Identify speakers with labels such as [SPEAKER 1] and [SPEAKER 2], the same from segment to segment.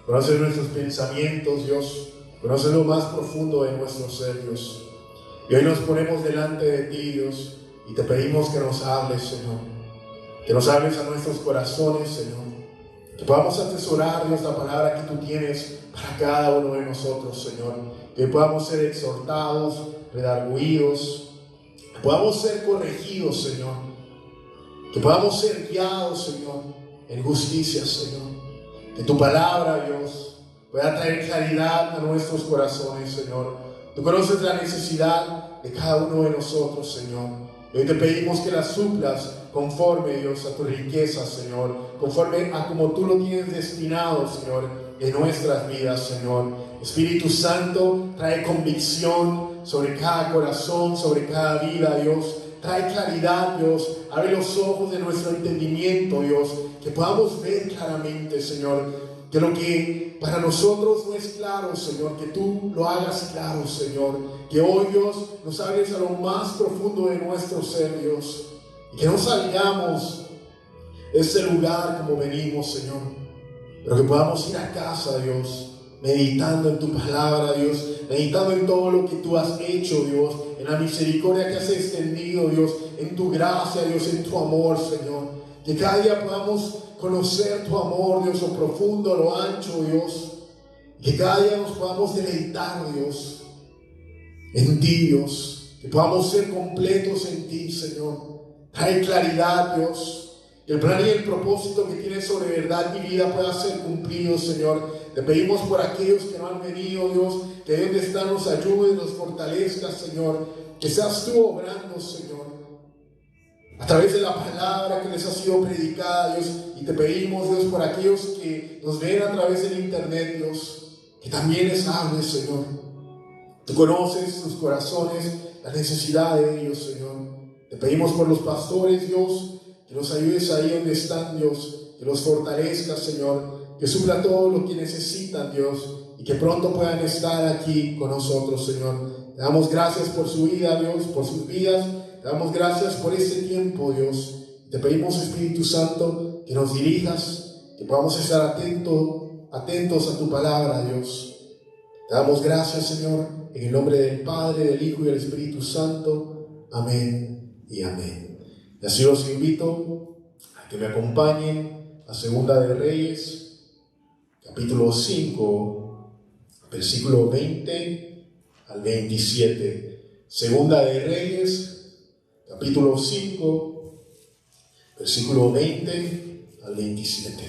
[SPEAKER 1] Conoces nuestros pensamientos, Dios. Conoces lo más profundo de nuestro ser, Dios. Y hoy nos ponemos delante de ti, Dios, y te pedimos que nos hables, Señor. Que nos hables a nuestros corazones, Señor. Que podamos atesorar, Dios, la palabra que tú tienes para cada uno de nosotros, Señor. Que podamos ser exhortados, redarguidos. Que podamos ser corregidos, Señor. Que podamos ser guiados, Señor, en justicia, Señor. Que tu palabra, Dios, pueda traer claridad a nuestros corazones, Señor. Tú conoces la necesidad de cada uno de nosotros, Señor. Y hoy te pedimos que la suplas conforme, Dios, a tu riqueza, Señor. Conforme a como tú lo tienes destinado, Señor, en nuestras vidas, Señor. Espíritu Santo, trae convicción sobre cada corazón, sobre cada vida, Dios. Trae claridad, Dios. Abre los ojos de nuestro entendimiento, Dios. Que podamos ver claramente, Señor, que lo que para nosotros no es claro, Señor, que tú lo hagas claro, Señor. Que hoy, Dios, nos hables a lo más profundo de nuestro ser, Dios. Y que no salgamos de este lugar como venimos, Señor. Pero que podamos ir a casa, Dios, meditando en tu palabra, Dios. Meditando en todo lo que tú has hecho, Dios. En la misericordia que has extendido, Dios. En tu gracia, Dios, en tu amor, Señor. Que cada día podamos conocer tu amor, Dios, lo profundo, lo ancho, Dios. Que cada día nos podamos deleitar, Dios, en ti, Dios. Que podamos ser completos en ti, Señor. Trae claridad, Dios. Que el plan y el propósito que tienes sobre verdad y vida pueda ser cumplido, Señor. Te pedimos por aquellos que no han venido, Dios, que de donde están los ayudes, los fortalezcas, Señor. Que seas tú obrando, Señor, a través de la palabra que les ha sido predicada, Dios. Y te pedimos, Dios, por aquellos que nos ven a través del internet, Dios, que también les hables, Señor. Tú conoces sus corazones, la necesidad de ellos, Señor. Te pedimos por los pastores, Dios, que los ayudes ahí donde están, Dios, que los fortalezcas, Señor, que supla todo lo que necesitan, Dios, y que pronto puedan estar aquí con nosotros, Señor. Te damos gracias por su vida, Dios, por sus vidas. Te damos gracias por este tiempo, Dios. Te pedimos, Espíritu Santo, que nos dirijas, que podamos estar atentos a tu palabra, Dios. Te damos gracias, Señor, en el nombre del Padre, del Hijo y del Espíritu Santo. Amén y amén. Y así los invito a que me acompañen a Segunda de Reyes, capítulo 5, versículo 20 al 27. Segunda de Reyes, capítulo 5, versículo 20 al 27.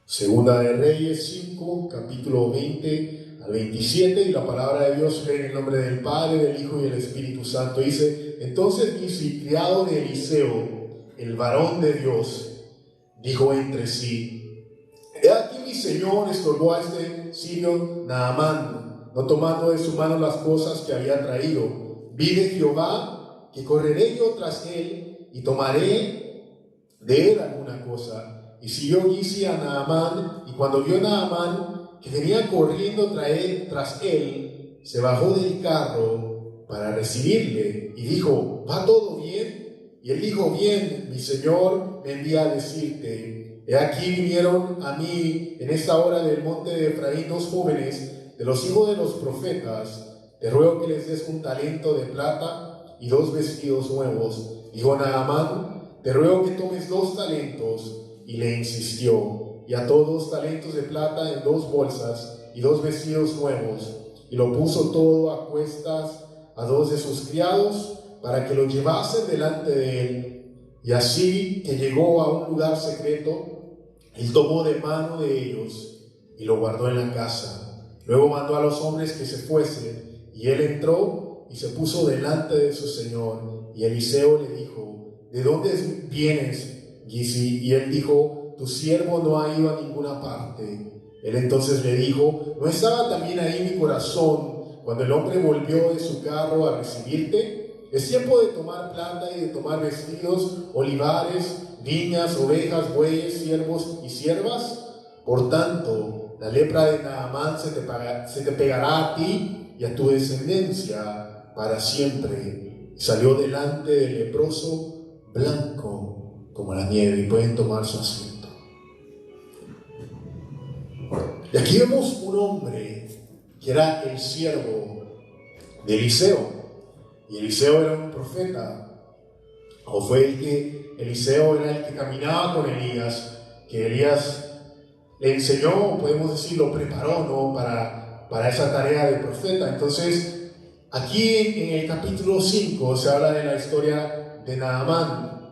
[SPEAKER 1] Segunda de Reyes 5, capítulo 20 al 27, y la palabra de Dios lee en el nombre del Padre, del Hijo y del Espíritu Santo. Dice: entonces Gisi, criado de Eliseo, el varón de Dios, dijo entre sí: he aquí mi señor estorbó a este sirio Naamán, no tomando de su mano las cosas que había traído. Vive Jehová, que correré yo tras él, y tomaré de él alguna cosa. Y siguió Gisi a Naamán, y cuando vio Naamán que venía corriendo tras él, se bajó del carro para recibirle, y dijo: ¿va todo bien? Y él dijo: bien, mi señor me envía a decirte: he aquí vinieron a mí en esta hora del monte de Efraín 2 jóvenes de los hijos de los profetas. Te ruego que les des un talento de plata y 2 vestidos nuevos. Dijo Naamán: te ruego que tomes 2 talentos. Y le insistió, y ató 2 talentos de plata en 2 bolsas y 2 vestidos nuevos, y lo puso todo a cuestas a 2 de sus criados para que lo llevasen delante de él. Y así que llegó a un lugar secreto, él tomó de mano de ellos y lo guardó en la casa. Luego mandó a los hombres que se fuesen, y él entró y se puso delante de su señor. Y Eliseo le dijo: ¿de dónde vienes, Gisi? Y él dijo: tu siervo no ha ido a ninguna parte. Él entonces le dijo: ¿no estaba también ahí mi corazón cuando el hombre volvió de su carro a recibirte? Es tiempo de tomar plata y de tomar vestidos, olivares, viñas, ovejas, bueyes, siervos y siervas. Por tanto, la lepra de Naamán se te pegará a ti y a tu descendencia, para siempre. Y salió delante del leproso blanco como la nieve. Y pueden tomar su asiento. Y aquí vemos un hombre que era el siervo de Eliseo. Y Eliseo era un profeta. O fue Eliseo era el que caminaba con Elías, que Elías le enseñó, podemos decir, lo preparó, ¿no? para esa tarea de profeta. Entonces, aquí en el capítulo 5 se habla de la historia de Naamán,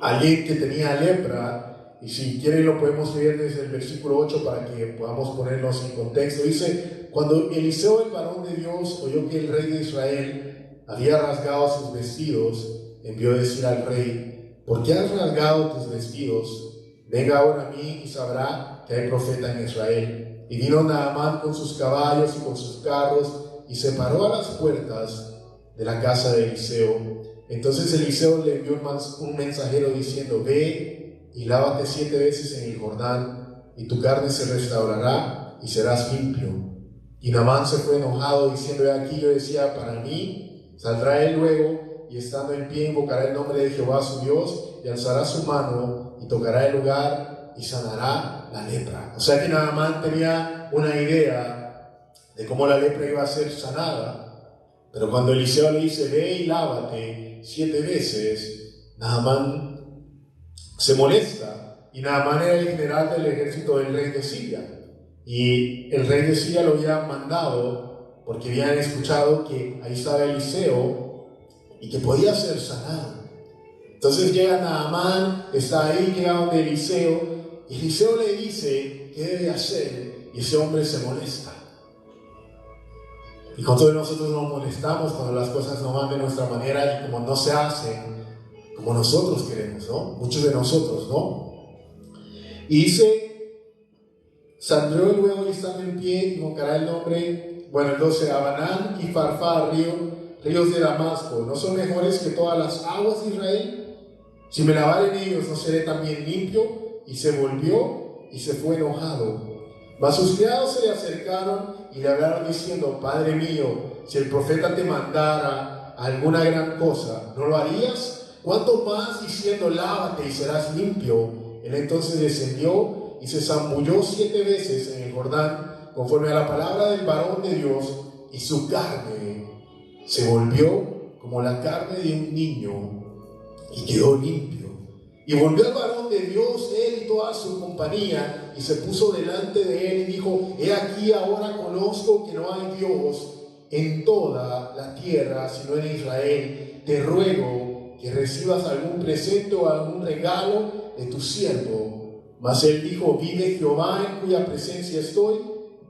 [SPEAKER 1] alguien que tenía lepra, y si quieren lo podemos leer desde el versículo 8 para que podamos ponernos en contexto. Dice: cuando Eliseo, el varón de Dios, oyó que el rey de Israel había rasgado sus vestidos, envió a decir al rey: ¿por qué has rasgado tus vestidos? Venga ahora a mí y sabrá que hay profeta en Israel. Y vino Naamán con sus caballos y con sus carros y se paró a las puertas de la casa de Eliseo. Entonces Eliseo le envió un mensajero diciendo: ve y lávate 7 veces en el Jordán, y tu carne se restaurará y serás limpio. Y Naamán se fue enojado diciendo: he aquí, yo decía para mí, saldrá él luego, y estando en pie invocará el nombre de Jehová su Dios, y alzará su mano y tocará el lugar y sanará la lepra. O sea que Naamán tenía una idea de cómo la lepra iba a ser sanada, pero cuando Eliseo le dice: ve y lávate 7 veces, Naamán se molesta. Y Naamán era el general del ejército del rey de Siria, y el rey de Siria lo había mandado porque habían escuchado que ahí estaba Eliseo y que podía ser sanado. Entonces llega Naamán, está ahí, llega donde Eliseo, y Eliseo le dice qué debe hacer, y ese hombre se molesta. Y con todos nosotros nos molestamos cuando las cosas no van de nuestra manera y como no se hacen como nosotros queremos, ¿no? Muchos de nosotros, ¿no? Y dice: saldrá luego y estando en pie, invocará el nombre, bueno, el 12, Abanán y Farfar, ríos de Damasco, ¿no son mejores que todas las aguas de Israel? Si me lavare en ellos, ¿no seré también limpio? Y se volvió y se fue enojado. Mas sus criados se le acercaron y le hablaron diciendo: Padre mío, si el profeta te mandara alguna gran cosa, ¿no lo harías? ¿Cuánto más diciendo: lávate y serás limpio? Él entonces descendió y se zambulló 7 veces en el Jordán, conforme a la palabra del varón de Dios, y su carne se volvió como la carne de un niño, y quedó limpio. Y volvió el varón de Dios, él y toda su compañía, y se puso delante de él y dijo: he aquí, ahora conozco que no hay Dios en toda la tierra sino en Israel. Te ruego que recibas algún presente o algún regalo de tu siervo. Mas él dijo: vive Jehová en cuya presencia estoy,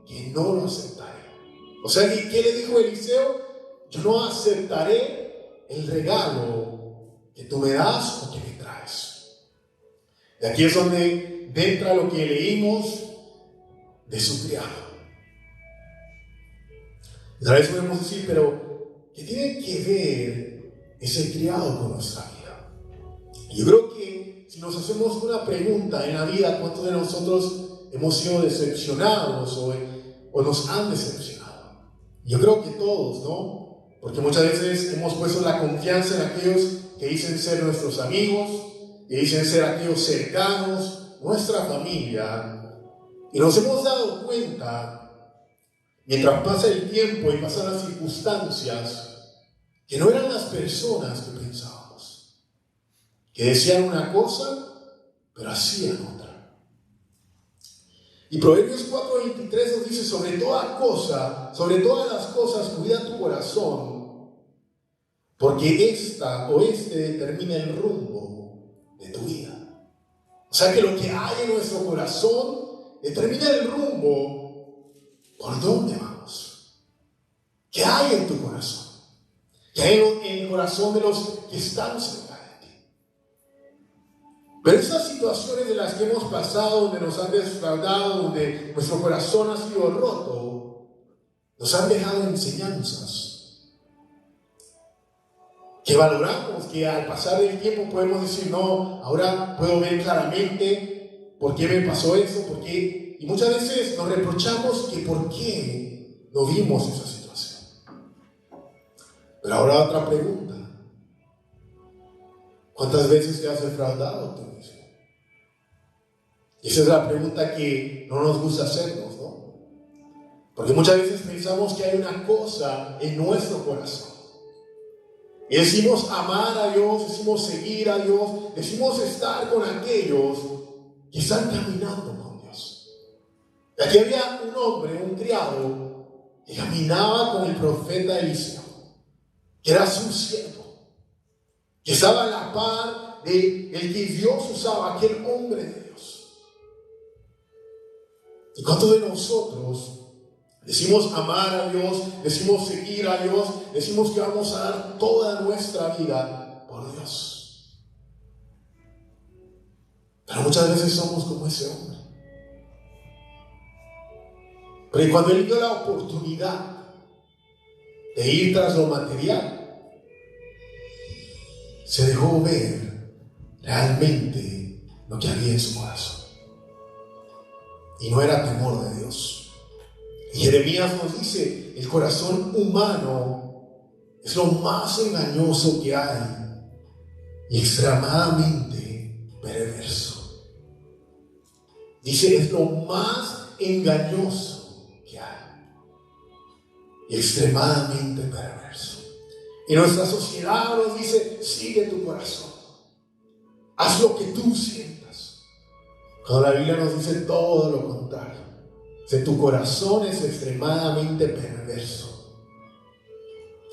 [SPEAKER 1] que no lo aceptaré. O sea, ¿qué le dijo Eliseo? Yo no aceptaré el regalo que tú me das o que me traes. Y aquí es donde entra lo que leímos de su criado. Y tal vez podemos decir: pero ¿qué tiene que ver ese criado con nuestra vida? Y yo creo que si nos hacemos una pregunta en la vida, ¿cuántos de nosotros hemos sido decepcionados o nos han decepcionado? Yo creo que todos, ¿no? Porque muchas veces hemos puesto la confianza en aquellos que dicen ser nuestros amigos, que dicen ser aquellos cercanos, nuestra familia, y nos hemos dado cuenta, mientras pasa el tiempo y pasan las circunstancias, que no eran las personas que pensábamos, que decían una cosa, pero hacían otra. Y Proverbios 4:23 nos dice: sobre todas las cosas, cuida tu corazón, porque esta o este determina el rumbo de tu vida. O sea que lo que hay en nuestro corazón determina el rumbo por dónde vamos. ¿Qué hay en tu corazón? ¿Qué hay en el corazón de los que están cerca de ti? Pero estas situaciones de las que hemos pasado, donde nos han defraudado, donde nuestro corazón ha sido roto, nos han dejado enseñanzas que valoramos, que al pasar del tiempo podemos decir: no, ahora puedo ver claramente por qué me pasó eso, por qué. Y muchas veces nos reprochamos que por qué no vimos esa situación. Pero ahora otra pregunta. ¿Cuántas veces te has defraudado tú mismo? Y esa es la pregunta que no nos gusta hacernos, ¿no? Porque muchas veces pensamos que hay una cosa en nuestro corazón. Y decimos amar a Dios, decimos seguir a Dios, decimos estar con aquellos que están caminando con Dios. Y aquí había un hombre, un criado, que caminaba con el profeta Eliseo, que era su siervo, que estaba a la par de el que Dios usaba, aquel hombre de Dios. ¿Y cuántos de nosotros decimos amar a Dios, decimos seguir a Dios, decimos que vamos a dar toda nuestra vida por Dios? Pero muchas veces somos como ese hombre. Porque cuando él dio la oportunidad de ir tras lo material, se dejó ver realmente lo que había en su corazón. Y no era temor de Dios. Y Jeremías nos dice, el corazón humano es lo más engañoso que hay y extremadamente perverso. Dice, es lo más engañoso que hay y extremadamente perverso. Y nuestra sociedad nos dice, sigue tu corazón, haz lo que tú sientas. Cuando la Biblia nos dice todo lo contrario. Si tu corazón es extremadamente perverso,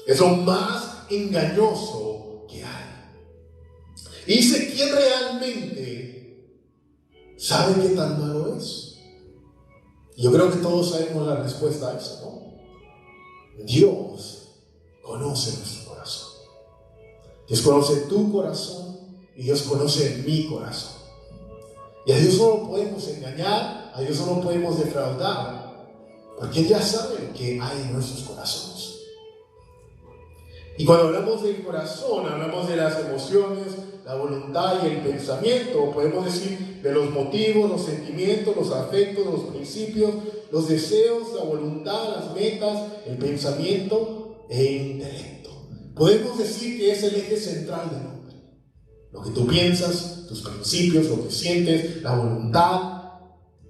[SPEAKER 1] es lo más engañoso que hay. Y dice, ¿quién realmente sabe qué tan malo es? Y yo creo que todos sabemos la respuesta a eso, ¿no? Dios conoce nuestro corazón. Dios conoce tu corazón y Dios conoce mi corazón. Y a Dios no lo podemos engañar, a Dios no lo podemos defraudar, porque Él ya sabe lo que hay en nuestros corazones. Y cuando hablamos del corazón, hablamos de las emociones, la voluntad y el pensamiento. Podemos decir de los motivos, los sentimientos, los afectos, los principios, los deseos, la voluntad, las metas, el pensamiento e el intelecto. Podemos decir que es el eje central del hombre. Lo que tú piensas, tus principios, lo que sientes, la voluntad,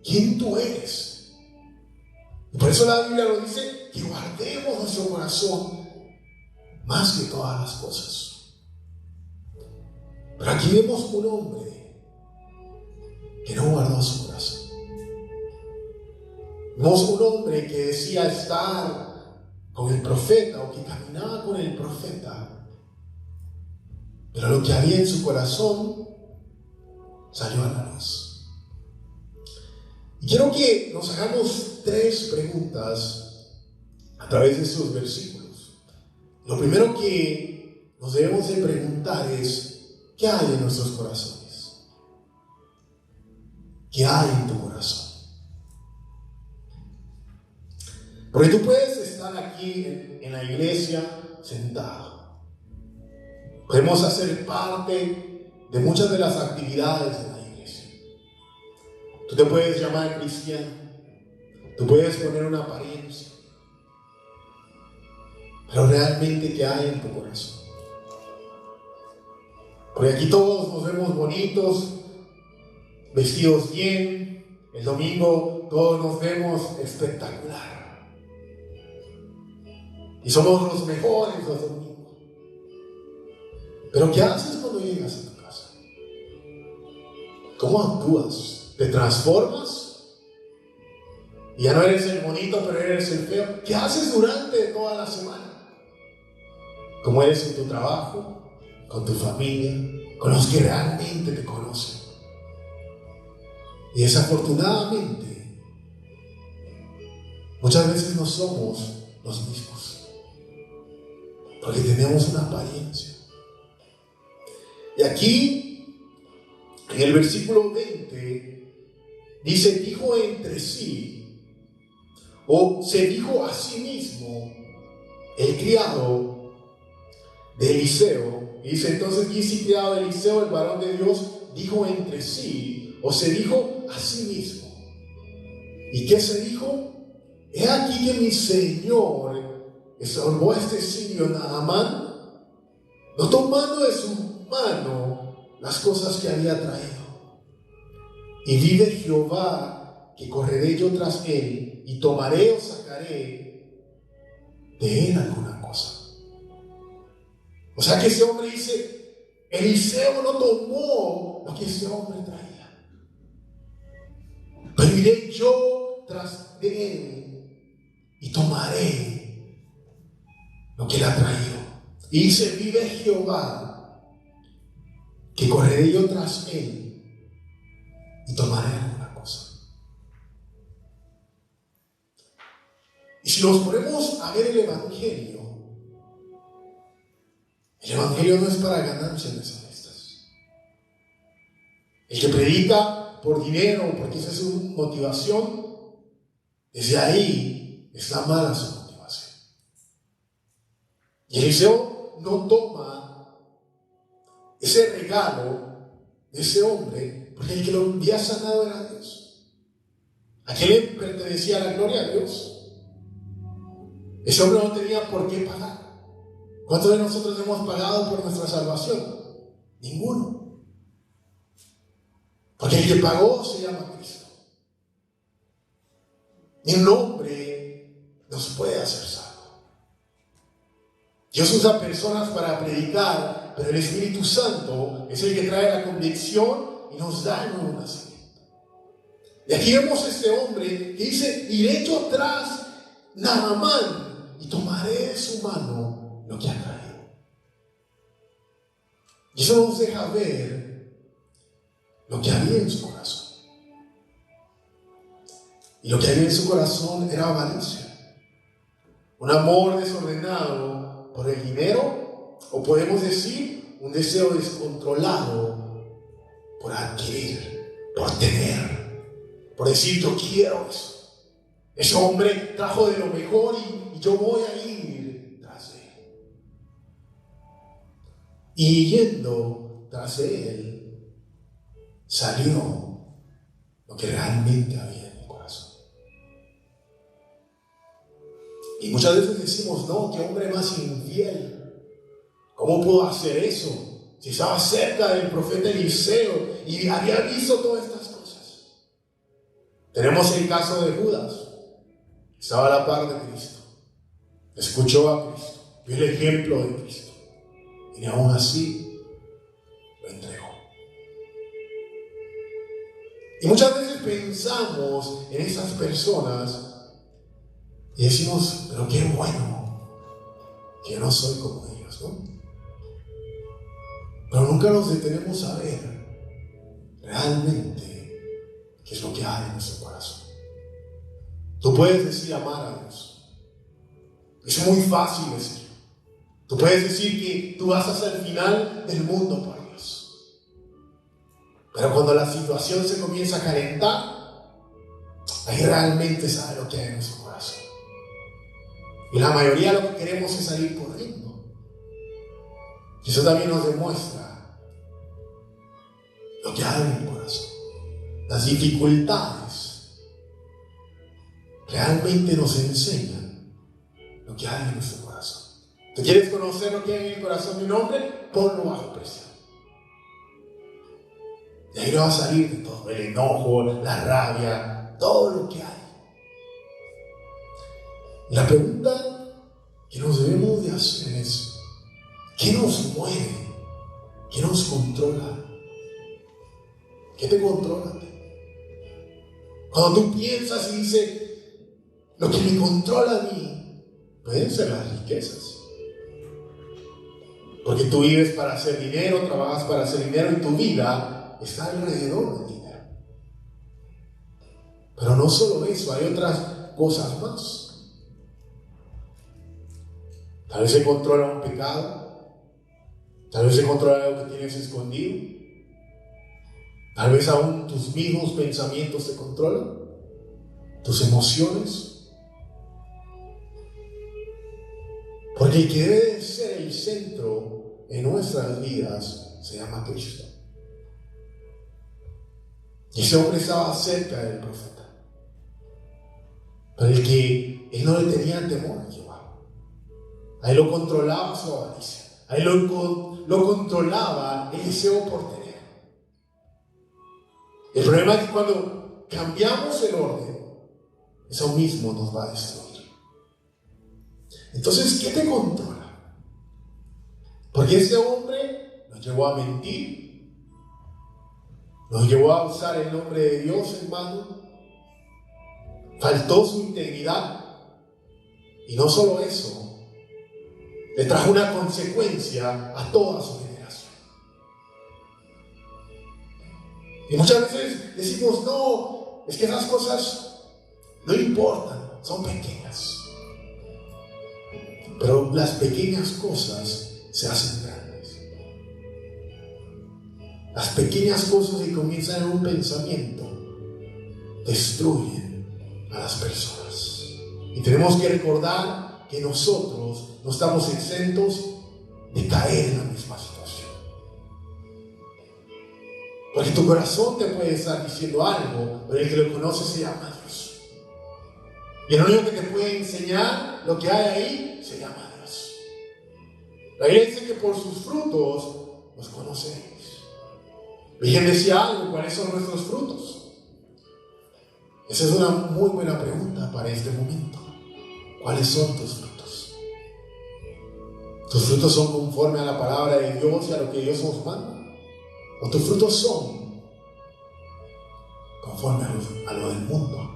[SPEAKER 1] quién tú eres. Y por eso la Biblia nos dice que guardemos nuestro corazón más que todas las cosas. Pero aquí vemos un hombre que no guardó su corazón. Vemos un hombre que decía estar con el profeta o que caminaba con el profeta. Pero lo que había en su corazón salió a la luz. Y quiero que nos hagamos 3 preguntas a través de estos versículos. Lo primero que nos debemos de preguntar es, ¿qué hay en nuestros corazones? ¿Qué hay en tu corazón? Porque tú puedes estar aquí en la iglesia sentado. Podemos hacer parte de muchas de las actividades de la iglesia. Tú te puedes llamar cristiano, tú puedes poner una apariencia, pero realmente ¿qué hay en tu corazón? Porque aquí todos nos vemos bonitos, vestidos bien, el domingo todos nos vemos espectacular. Y somos los mejores los domingos. Pero ¿qué haces cuando llegas a tu casa? ¿Cómo actúas? ¿Te transformas? Y ya no eres el bonito, pero eres el feo. ¿Qué haces durante toda la semana? ¿Cómo eres en tu trabajo? ¿Con tu familia? ¿Con los que realmente te conocen? Y desafortunadamente, muchas veces no somos los mismos, porque tenemos una apariencia. Y aquí, en el versículo 20, dice, dijo entre sí, o se dijo a sí mismo, el criado de Eliseo. Y dice, entonces, dice criado de Eliseo, el varón de Dios, dijo entre sí, o se dijo a sí mismo. ¿Y qué se dijo? He aquí que mi Señor estorbó a este sirio Naamán, no tomando de su mano las cosas que había traído. Y vive Jehová, que correré yo tras él, y tomaré o sacaré de él alguna cosa. O sea que ese hombre dice, Eliseo no tomó lo que ese hombre traía, pero iré yo tras de él y tomaré lo que él ha traído. Y dice, vive Jehová, que correré yo tras él y tomaré alguna cosa. Y si nos ponemos a ver el Evangelio no es para ganancias deshonestas. El que predica por dinero, porque esa es su motivación, desde ahí está mala su motivación. Y Eliseo no toma ese regalo de ese hombre, porque el que lo había sanado era Dios. ¿A quién le pertenecía la gloria? A Dios. Ese hombre no tenía por qué pagar. ¿Cuántos de nosotros hemos pagado por nuestra salvación? Ninguno. Porque el que pagó se llama Cristo. Ni un hombre nos puede hacer salvo. Dios usa personas para predicar, pero el Espíritu Santo es el que trae la convicción y nos da el nuevo nacimiento. Y aquí vemos a este hombre que dice, iré yo tras Naamán y tomaré de su mano lo que ha traído. Y eso nos deja ver lo que había en su corazón. Y lo que había en su corazón era avaricia, un amor desordenado por el dinero, o podemos decir un deseo descontrolado por adquirir, por tener, por decir yo quiero eso. Ese hombre trajo de lo mejor y yo voy a ir tras él. Y yendo tras él, salió lo que realmente había en mi corazón. Y muchas veces decimos, no, qué hombre más infiel. ¿Cómo puedo hacer eso? Si estaba cerca del profeta Eliseo y había visto todas estas cosas. Tenemos el caso de Judas. Estaba a la par de Cristo. Escuchó a Cristo. Vio el ejemplo de Cristo. Y aún así lo entregó. Y muchas veces pensamos en esas personas y decimos, pero qué bueno que yo no soy como ellos, ¿no? Pero nunca nos detenemos a ver realmente qué es lo que hay en nuestro corazón. Tú puedes decir amar a Dios. Es muy fácil decirlo. Tú puedes decir que tú vas hasta el final del mundo por Dios. Pero cuando la situación se comienza a calentar, ahí realmente sabe lo que hay en nuestro corazón. Y la mayoría lo que queremos es salir corriendo. Y eso también nos demuestra lo que hay en el corazón. Las dificultades realmente nos enseñan lo que hay en nuestro corazón. ¿Tú quieres conocer lo que hay en el corazón de un hombre? Ponlo bajo presión. Y ahí no va a salir de todo el enojo, la rabia, todo lo que hay. Y la pregunta que nos debemos de hacer es, ¿qué nos mueve? ¿Qué nos controla? ¿Qué te controla? Cuando tú piensas y dices, lo que me controla a mí, pueden ser las riquezas. Porque tú vives para hacer dinero, trabajas para hacer dinero y tu vida está alrededor del dinero. Pero no solo eso, hay otras cosas más. Tal vez se controla un pecado, tal vez se controla algo que tienes escondido, tal vez aún tus mismos pensamientos te controlan, tus emociones. Porque el que debe de ser el centro en nuestras vidas se llama Cristo. Y ese hombre estaba cerca del profeta, pero él no le tenía temor a Jehová. Ahí lo controlaba su avaricia. Ahí lo controlaba el deseo por tener. El problema es que cuando cambiamos el orden, eso mismo nos va a destruir. Entonces, ¿qué te controla? Porque ese hombre nos llevó a mentir, nos llevó a usar el nombre de Dios en vano, faltó su integridad, y no solo eso, le trajo una consecuencia a toda su generación. Y muchas veces decimos, no, es que esas cosas no importan, son pequeñas. Pero las pequeñas cosas se hacen grandes. Las pequeñas cosas que comienzan en un pensamiento destruyen a las personas. Y tenemos que recordar que nosotros no estamos exentos de caer en la misma situación. Porque tu corazón te puede estar diciendo algo, pero el que lo conoce se llama Dios. Y el único que te puede enseñar lo que hay ahí se llama Dios. La Biblia dice que por sus frutos los conoceréis. Virgen decía algo, ¿cuáles son nuestros frutos? Esa es una muy buena pregunta para este momento. ¿Cuáles son tus frutos? ¿Tus frutos son conforme a la palabra de Dios y a lo que Dios nos manda? ¿O tus frutos son conforme a lo del mundo?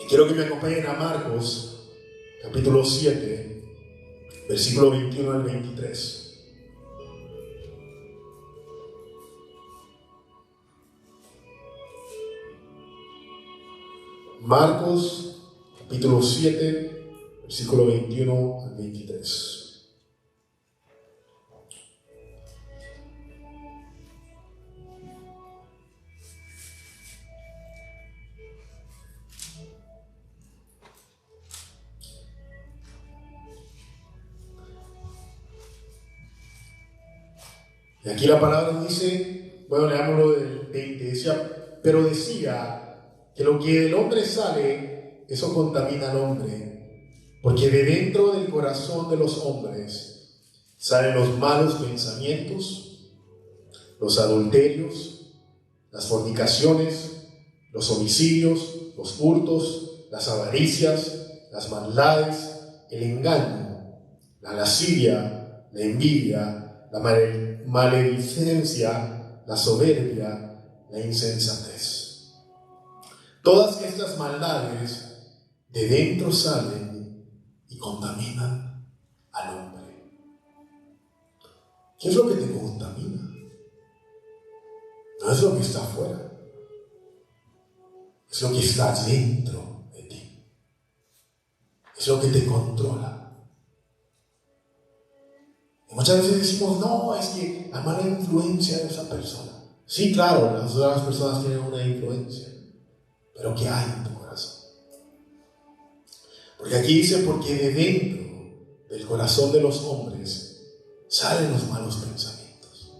[SPEAKER 1] Y quiero que me acompañen a Marcos, capítulo 7, versículo 21 al 23. Marcos, capítulo 7, versículo 21 al 23. Y aquí la palabra dice, bueno, leámoslo del 20, decía, pero decía que lo que del hombre sale, eso contamina al hombre, porque de dentro del corazón de los hombres salen los malos pensamientos, los adulterios, las fornicaciones, los homicidios, los hurtos, las avaricias, las maldades, el engaño, la lascivia, la envidia, la maledicencia, la soberbia, la insensatez. Todas estas maldades de dentro salen y contaminan al hombre. ¿Qué es lo que te contamina? No es lo que está afuera, es lo que está dentro de ti, es lo que te controla. Y muchas veces decimos, no, es que la mala influencia de esa persona. Sí, claro, las otras personas tienen una influencia, pero ¿qué hay en tu corazón? Porque aquí dice, porque de dentro del corazón de los hombres salen los malos pensamientos.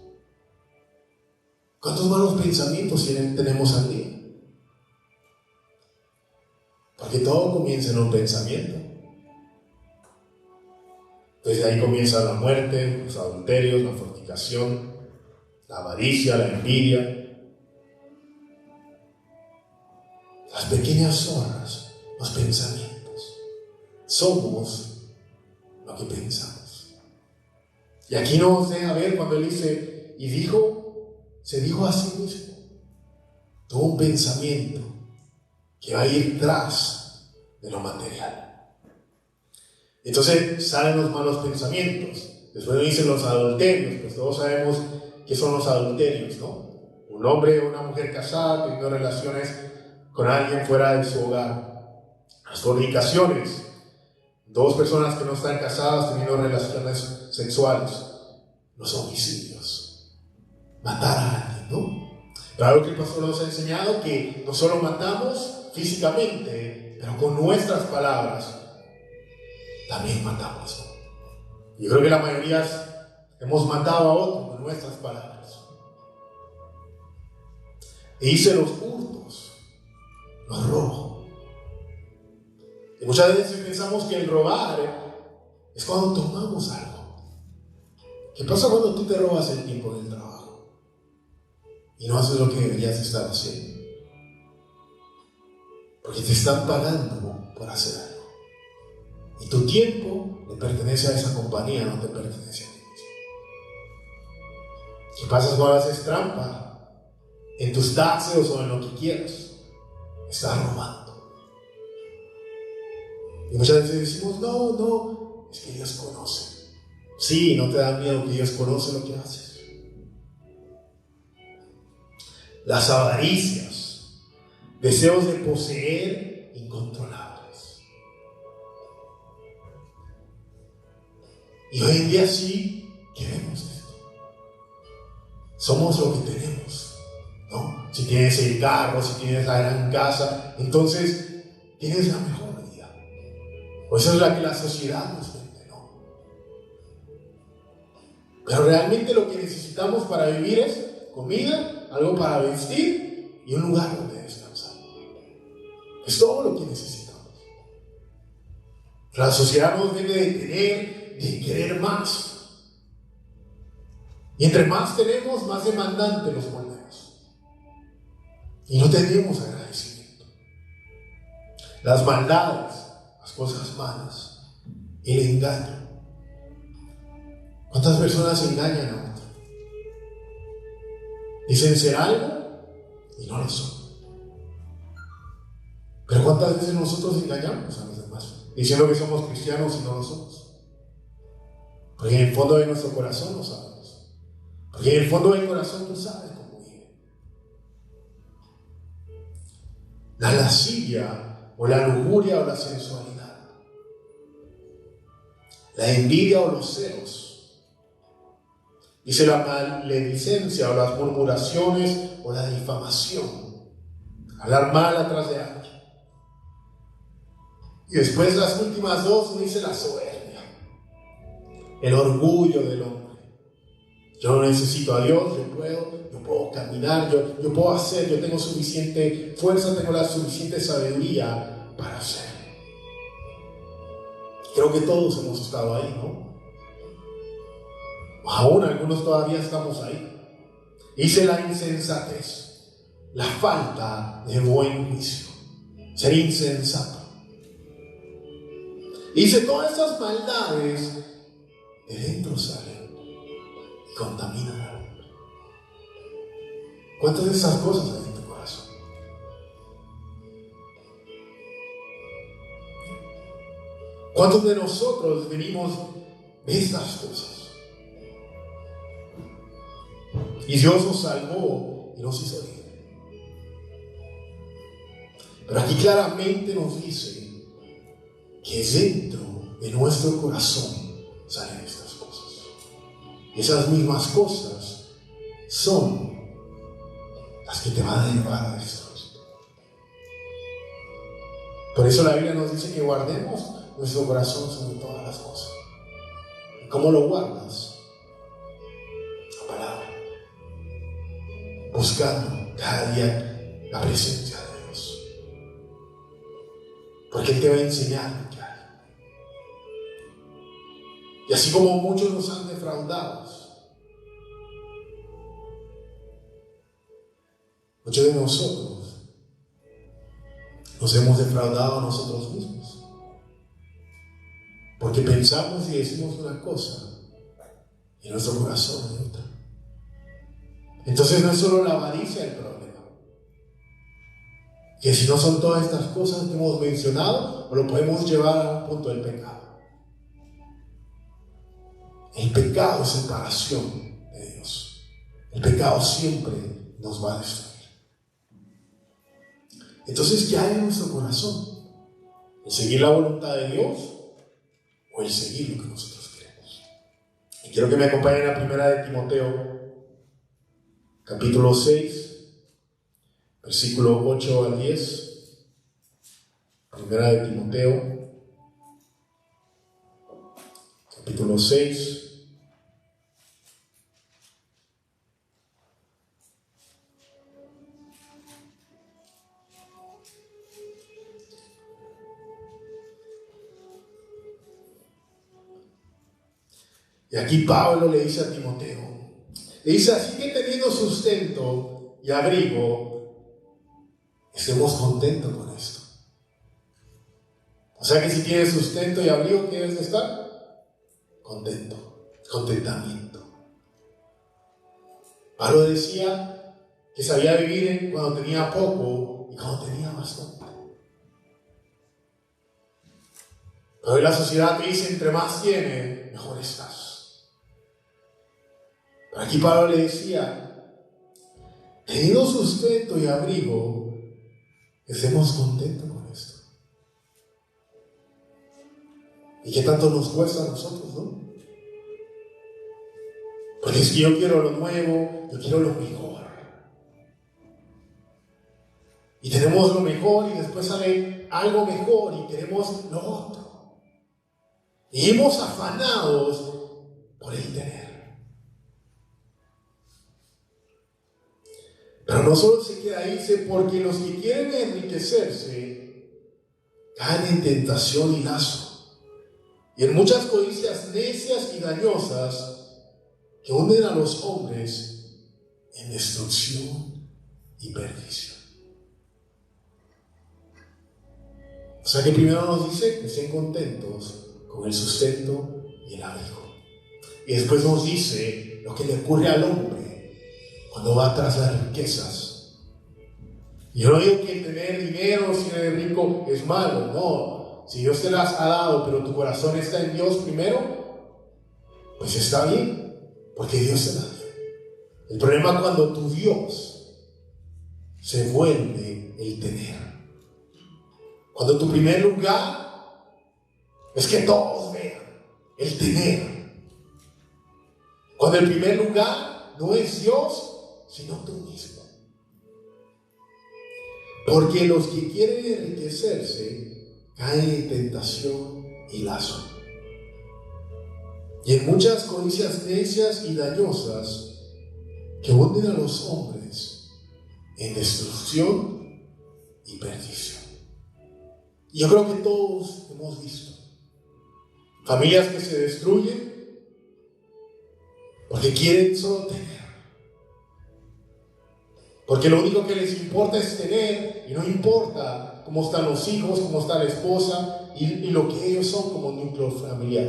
[SPEAKER 1] ¿Cuántos malos pensamientos tenemos al día? Porque todo comienza en un pensamiento. Desde ahí comienza la muerte, los adulterios, la fornicación, la avaricia, la envidia. Las pequeñas zorras, los pensamientos. Somos lo que pensamos. Y aquí nos deja ver cuando él dice, y se dijo a sí mismo, tuvo un pensamiento que va a ir tras de lo material. Entonces salen los malos pensamientos. Después dicen los adulterios, pues todos sabemos qué son los adulterios, ¿no? Un hombre o una mujer casada teniendo relaciones con alguien fuera de su hogar. Las fornicaciones, dos personas que no están casadas teniendo relaciones sexuales. Los homicidios, matar a alguien, ¿no? Claro que el pastor nos ha enseñado que no solo matamos físicamente, pero con nuestras palabras también matamos. Yo creo que la mayoría hemos matado a otros con nuestras palabras. E hice los hurtos, los robos. Y muchas veces pensamos que el robar es cuando tomamos algo. ¿Qué pasa cuando tú te robas el tiempo del trabajo y no haces lo que deberías estar haciendo? Porque te están pagando por hacer algo. Y tu tiempo le pertenece a esa compañía, no te pertenece a ti mismo. ¿Qué pasa cuando haces trampa en tus taxes o en lo que quieras? Estás robando. Y muchas veces decimos, no, es que Dios conoce. Sí, no te da miedo que Dios conoce lo que haces. Las avaricias, deseos de poseer incontrolables. Y hoy en día sí queremos esto. Somos lo que tenemos, ¿no? Si tienes el carro, si tienes la gran casa, entonces tienes la mejor vida. O esa es la que la sociedad nos vende, ¿no? Pero realmente lo que necesitamos para vivir es comida, algo para vestir y un lugar donde descansar. Es todo lo que necesitamos. La sociedad nos debe de tener, de querer más. Y entre más tenemos, más demandantes nos volvemos. Y no tenemos agradecimiento. Las maldades, las cosas malas, el engaño. ¿Cuántas personas engañan a otro? Dicen ser algo y no lo son. Pero ¿cuántas veces nosotros engañamos a los demás? Diciendo que somos cristianos y no lo somos. Porque en el fondo de nuestro corazón lo sabemos. Porque en el fondo del corazón tú sabes cómo vive. La lascivia o la lujuria o la sensualidad. La envidia o los celos. Dice la maledicencia o las murmuraciones o la difamación. Hablar mal atrás de alguien. Y después las últimas dos dice la soberbia. El orgullo del hombre. Yo no necesito a Dios, yo puedo caminar, yo puedo hacer, yo tengo suficiente fuerza, tengo la suficiente sabiduría para hacer. Creo que todos hemos estado ahí, ¿no? Aún algunos todavía estamos ahí. Dice la insensatez, la falta de buen juicio, ser insensato. Dice todas esas maldades de dentro salen y contaminan al hombre. ¿Cuántas de esas cosas hay en tu corazón? ¿Cuántos de nosotros venimos de estas cosas? Y Dios nos salvó y nos hizo libre. Pero aquí claramente nos dice que dentro de nuestro corazón salen estas cosas. Y esas mismas cosas son las que te van a llevar a destruir. Por eso la Biblia nos dice que guardemos nuestro corazón sobre todas las cosas. ¿Y cómo lo guardas? La palabra. Buscando cada día la presencia de Dios. Porque Él te va a enseñar lo que hay. Y así como muchos nos han defraudado, muchos de nosotros nos hemos defraudado a nosotros mismos. Porque pensamos y decimos una cosa y nuestro corazón es otra. Entonces no es solo la avaricia el problema. Que si no son todas estas cosas que hemos mencionado, lo podemos llevar a un punto del pecado. El pecado es separación de Dios. El pecado siempre nos va a destruir. Entonces, ¿qué hay en nuestro corazón? ¿El seguir la voluntad de Dios o el seguir lo que nosotros queremos? Y quiero que me acompañen a primera de Timoteo, capítulo 6, versículo 8 al 10. Primera de Timoteo, capítulo 6. Y aquí Pablo le dice a Timoteo, le dice, así que teniendo sustento y abrigo, estemos contentos con esto. O sea que si tienes sustento y abrigo, ¿qué debes de estar? Contento, contentamiento. Pablo decía que sabía vivir cuando tenía poco y cuando tenía bastante. Pero hoy la sociedad te dice, entre más tienes, mejor estás. Pero aquí Pablo le decía, teniendo sustento y abrigo, estemos contentos con esto. ¿Y qué tanto nos cuesta a nosotros, no? Porque es que yo quiero lo nuevo, yo quiero lo mejor. Y tenemos lo mejor y después sale algo mejor y queremos lo otro. Y hemos afanados por el tener. Pero no solo se queda ahí, dice, porque los que quieren enriquecerse caen en tentación y lazo. Y en muchas codicias necias y dañosas que hunden a los hombres en destrucción y perdición. O sea que primero nos dice que estén contentos con el sustento y el abrigo. Y después nos dice lo que le ocurre al hombre cuando va tras las riquezas. Y yo no digo que tener dinero, si eres rico, es malo, no. Si Dios te las ha dado, pero tu corazón está en Dios primero, pues está bien, porque Dios te las dio. El problema es cuando tu Dios se vuelve el tener. Cuando tu primer lugar es que todos vean el tener. Cuando el primer lugar no es Dios, sino tú mismo. Porque los que quieren enriquecerse caen en tentación y lazo. Y en muchas codicias necias y dañosas que hunden a los hombres en destrucción y perdición. Y yo creo que todos hemos visto familias que se destruyen porque quieren solo tener. Porque lo único que les importa es tener y no importa cómo están los hijos, cómo está la esposa y lo que ellos son como núcleo familiar.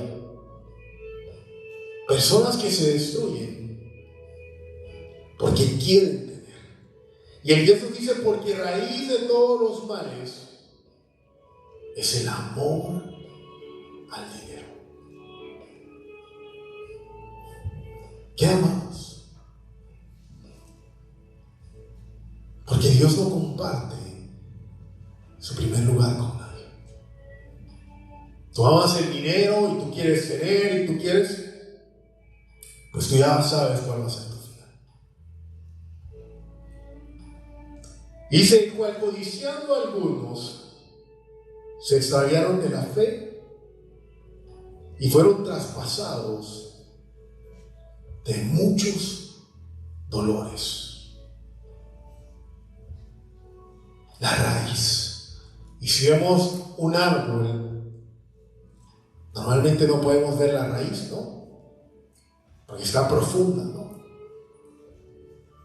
[SPEAKER 1] Personas que se destruyen porque quieren tener. Y el Dios dice, porque raíz de todos los males es el amor al dinero. ¿Qué amamos? Porque Dios no comparte su primer lugar con nadie. Tú amas el dinero y tú quieres tener y tú quieres, pues tú ya sabes cuál va a ser tu final. Dice, cual codiciando algunos se extraviaron de la fe y fueron traspasados de muchos dolores. La raíz. Y si vemos un árbol, normalmente no podemos ver la raíz, ¿no? Porque está profunda, ¿no?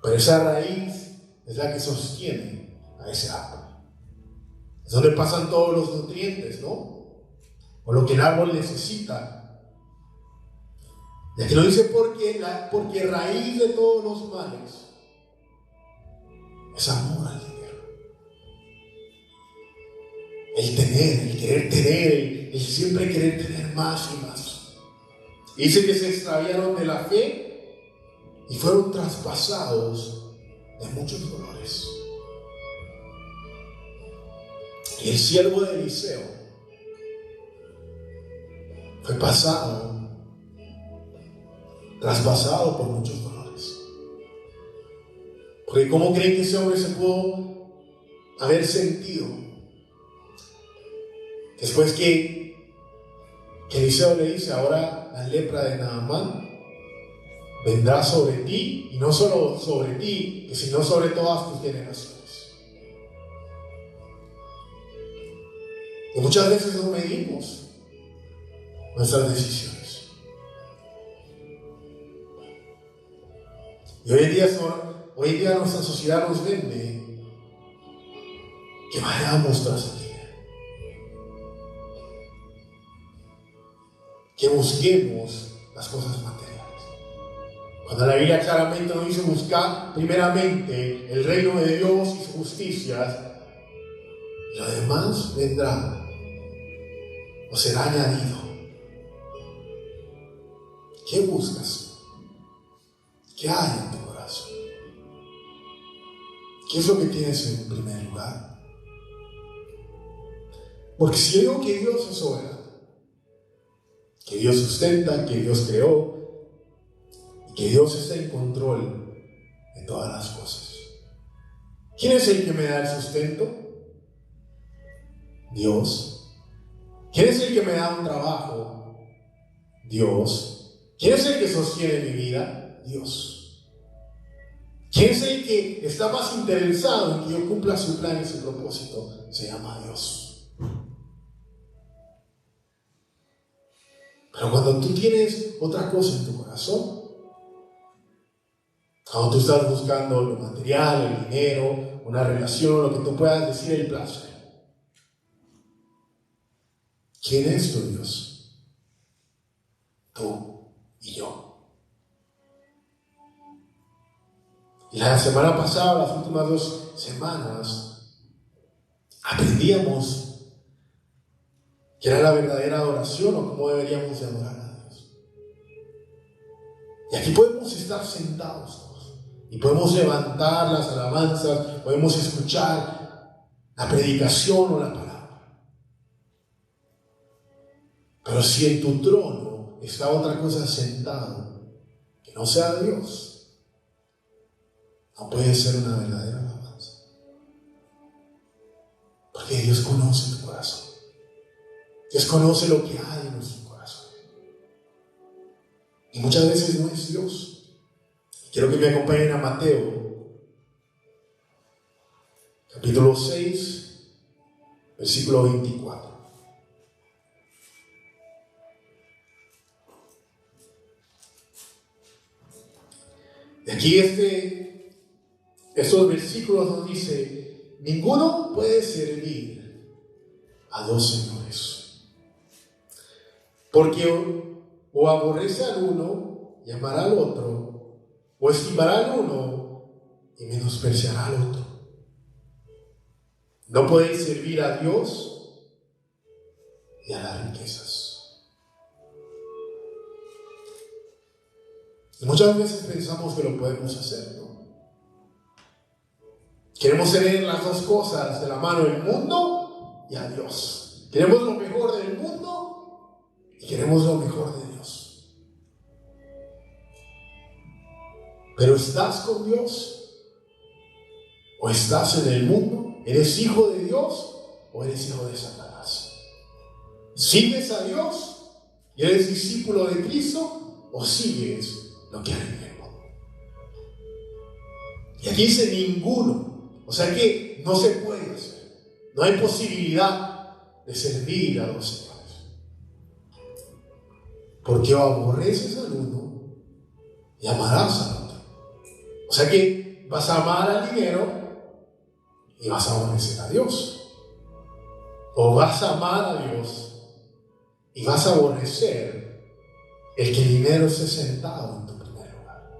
[SPEAKER 1] Pero esa raíz es la que sostiene a ese árbol. Es donde pasan todos los nutrientes, ¿no? O lo que el árbol necesita. Y aquí lo dice porque raíz de todos los males es amor al dinero. El tener, el querer tener, el siempre querer tener más y más. Y dice que se extraviaron de la fe y fueron traspasados de muchos dolores. Y el siervo de Eliseo fue traspasado por muchos dolores. Porque ¿cómo creen que ese hombre se pudo haber sentido después que Eliseo le dice, ahora la lepra de Naamán vendrá sobre ti, y no solo sobre ti, sino sobre todas tus generaciones? Y muchas veces no medimos nuestras decisiones. Y hoy en día nuestra sociedad nos vende que vayamos tras el dinero, que busquemos las cosas materiales. Cuando la Biblia claramente nos dice buscar primeramente el reino de Dios y su justicia, y lo demás vendrá o será añadido. ¿Qué buscas? ¿Qué hay en tu corazón? ¿Qué es lo que tienes en primer lugar? Porque si yo digo que Dios es soberano, que Dios sustenta, que Dios creó, y que Dios está en control de todas las cosas, ¿quién es el que me da el sustento? Dios. ¿Quién es el que me da un trabajo? Dios. ¿Quién es el que sostiene mi vida? Dios. ¿Quién es el que está más interesado en que yo cumpla su plan y su propósito? Se llama Dios. Pero cuando tú tienes otra cosa en tu corazón, cuando tú estás buscando lo material, el dinero, una relación, lo que tú puedas decir, el placer, ¿quién es tu Dios? Tú y yo. Y la semana pasada, las últimas 2 semanas, aprendíamos qué era la verdadera adoración o cómo deberíamos de adorar a Dios. Y aquí podemos estar sentados todos y podemos levantar las alabanzas, podemos escuchar la predicación o la palabra. Pero si en tu trono está otra cosa sentado que no sea Dios, no puede ser una verdadera alabanza. Porque Dios conoce tu corazón. Dios conoce lo que hay en nuestro corazón. Y muchas veces no es Dios. Quiero que me acompañen a Mateo, capítulo 6, versículo 24. Y aquí estos versículos nos dice: ninguno puede servir a 2 señores. Porque o aborrece al uno y amará al otro, o estimará al uno y menospreciará al otro. No podéis servir a Dios y a las riquezas. Y muchas veces pensamos que lo podemos hacer, ¿no? Queremos tener las 2 cosas de la mano, el mundo y a Dios. Queremos lo mejor del mundo y queremos lo mejor de Dios. Pero ¿estás con Dios? ¿O estás en el mundo? ¿Eres hijo de Dios o eres hijo de Satanás? ¿Sigues a Dios y eres discípulo de Cristo o sigues lo que hay en el mundo? Y aquí dice ninguno. O sea que no se puede hacer. No hay posibilidad de servir a 2 señores. Porque o aborreces al uno y amarás al otro. O sea que vas a amar al dinero y vas a aborrecer a Dios. O vas a amar a Dios y vas a aborrecer el que el dinero esté sentado en tu primer lugar.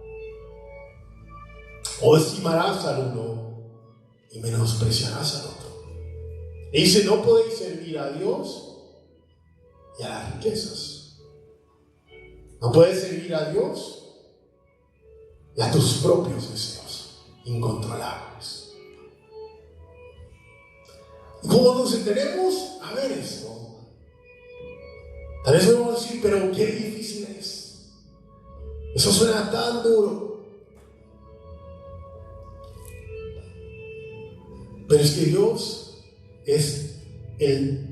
[SPEAKER 1] O estimarás al uno y menospreciarás al otro. Y dice: no podéis servir a Dios y a las riquezas. No puedes servir a Dios y a tus propios deseos incontrolables. Y como nos detenemos a ver esto, tal vez podemos decir: pero qué difícil es. Eso suena tan duro. Pero es que Dios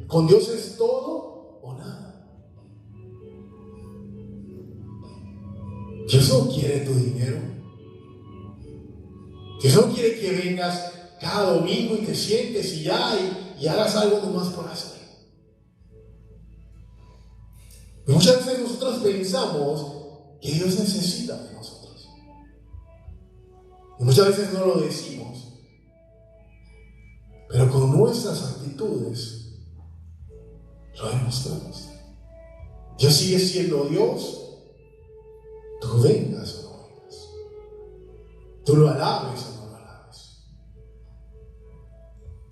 [SPEAKER 1] con Dios es todo o nada. Dios no quiere tu dinero. Dios no quiere que vengas cada domingo y te sientes y hagas algo nomás por hacer. Y muchas veces nosotros pensamos que Dios necesita de nosotros. Y muchas veces no lo decimos, pero con nuestras actitudes lo demostramos. Dios sigue siendo Dios, tú vengas o no vengas, tú lo alabes o no lo alabes.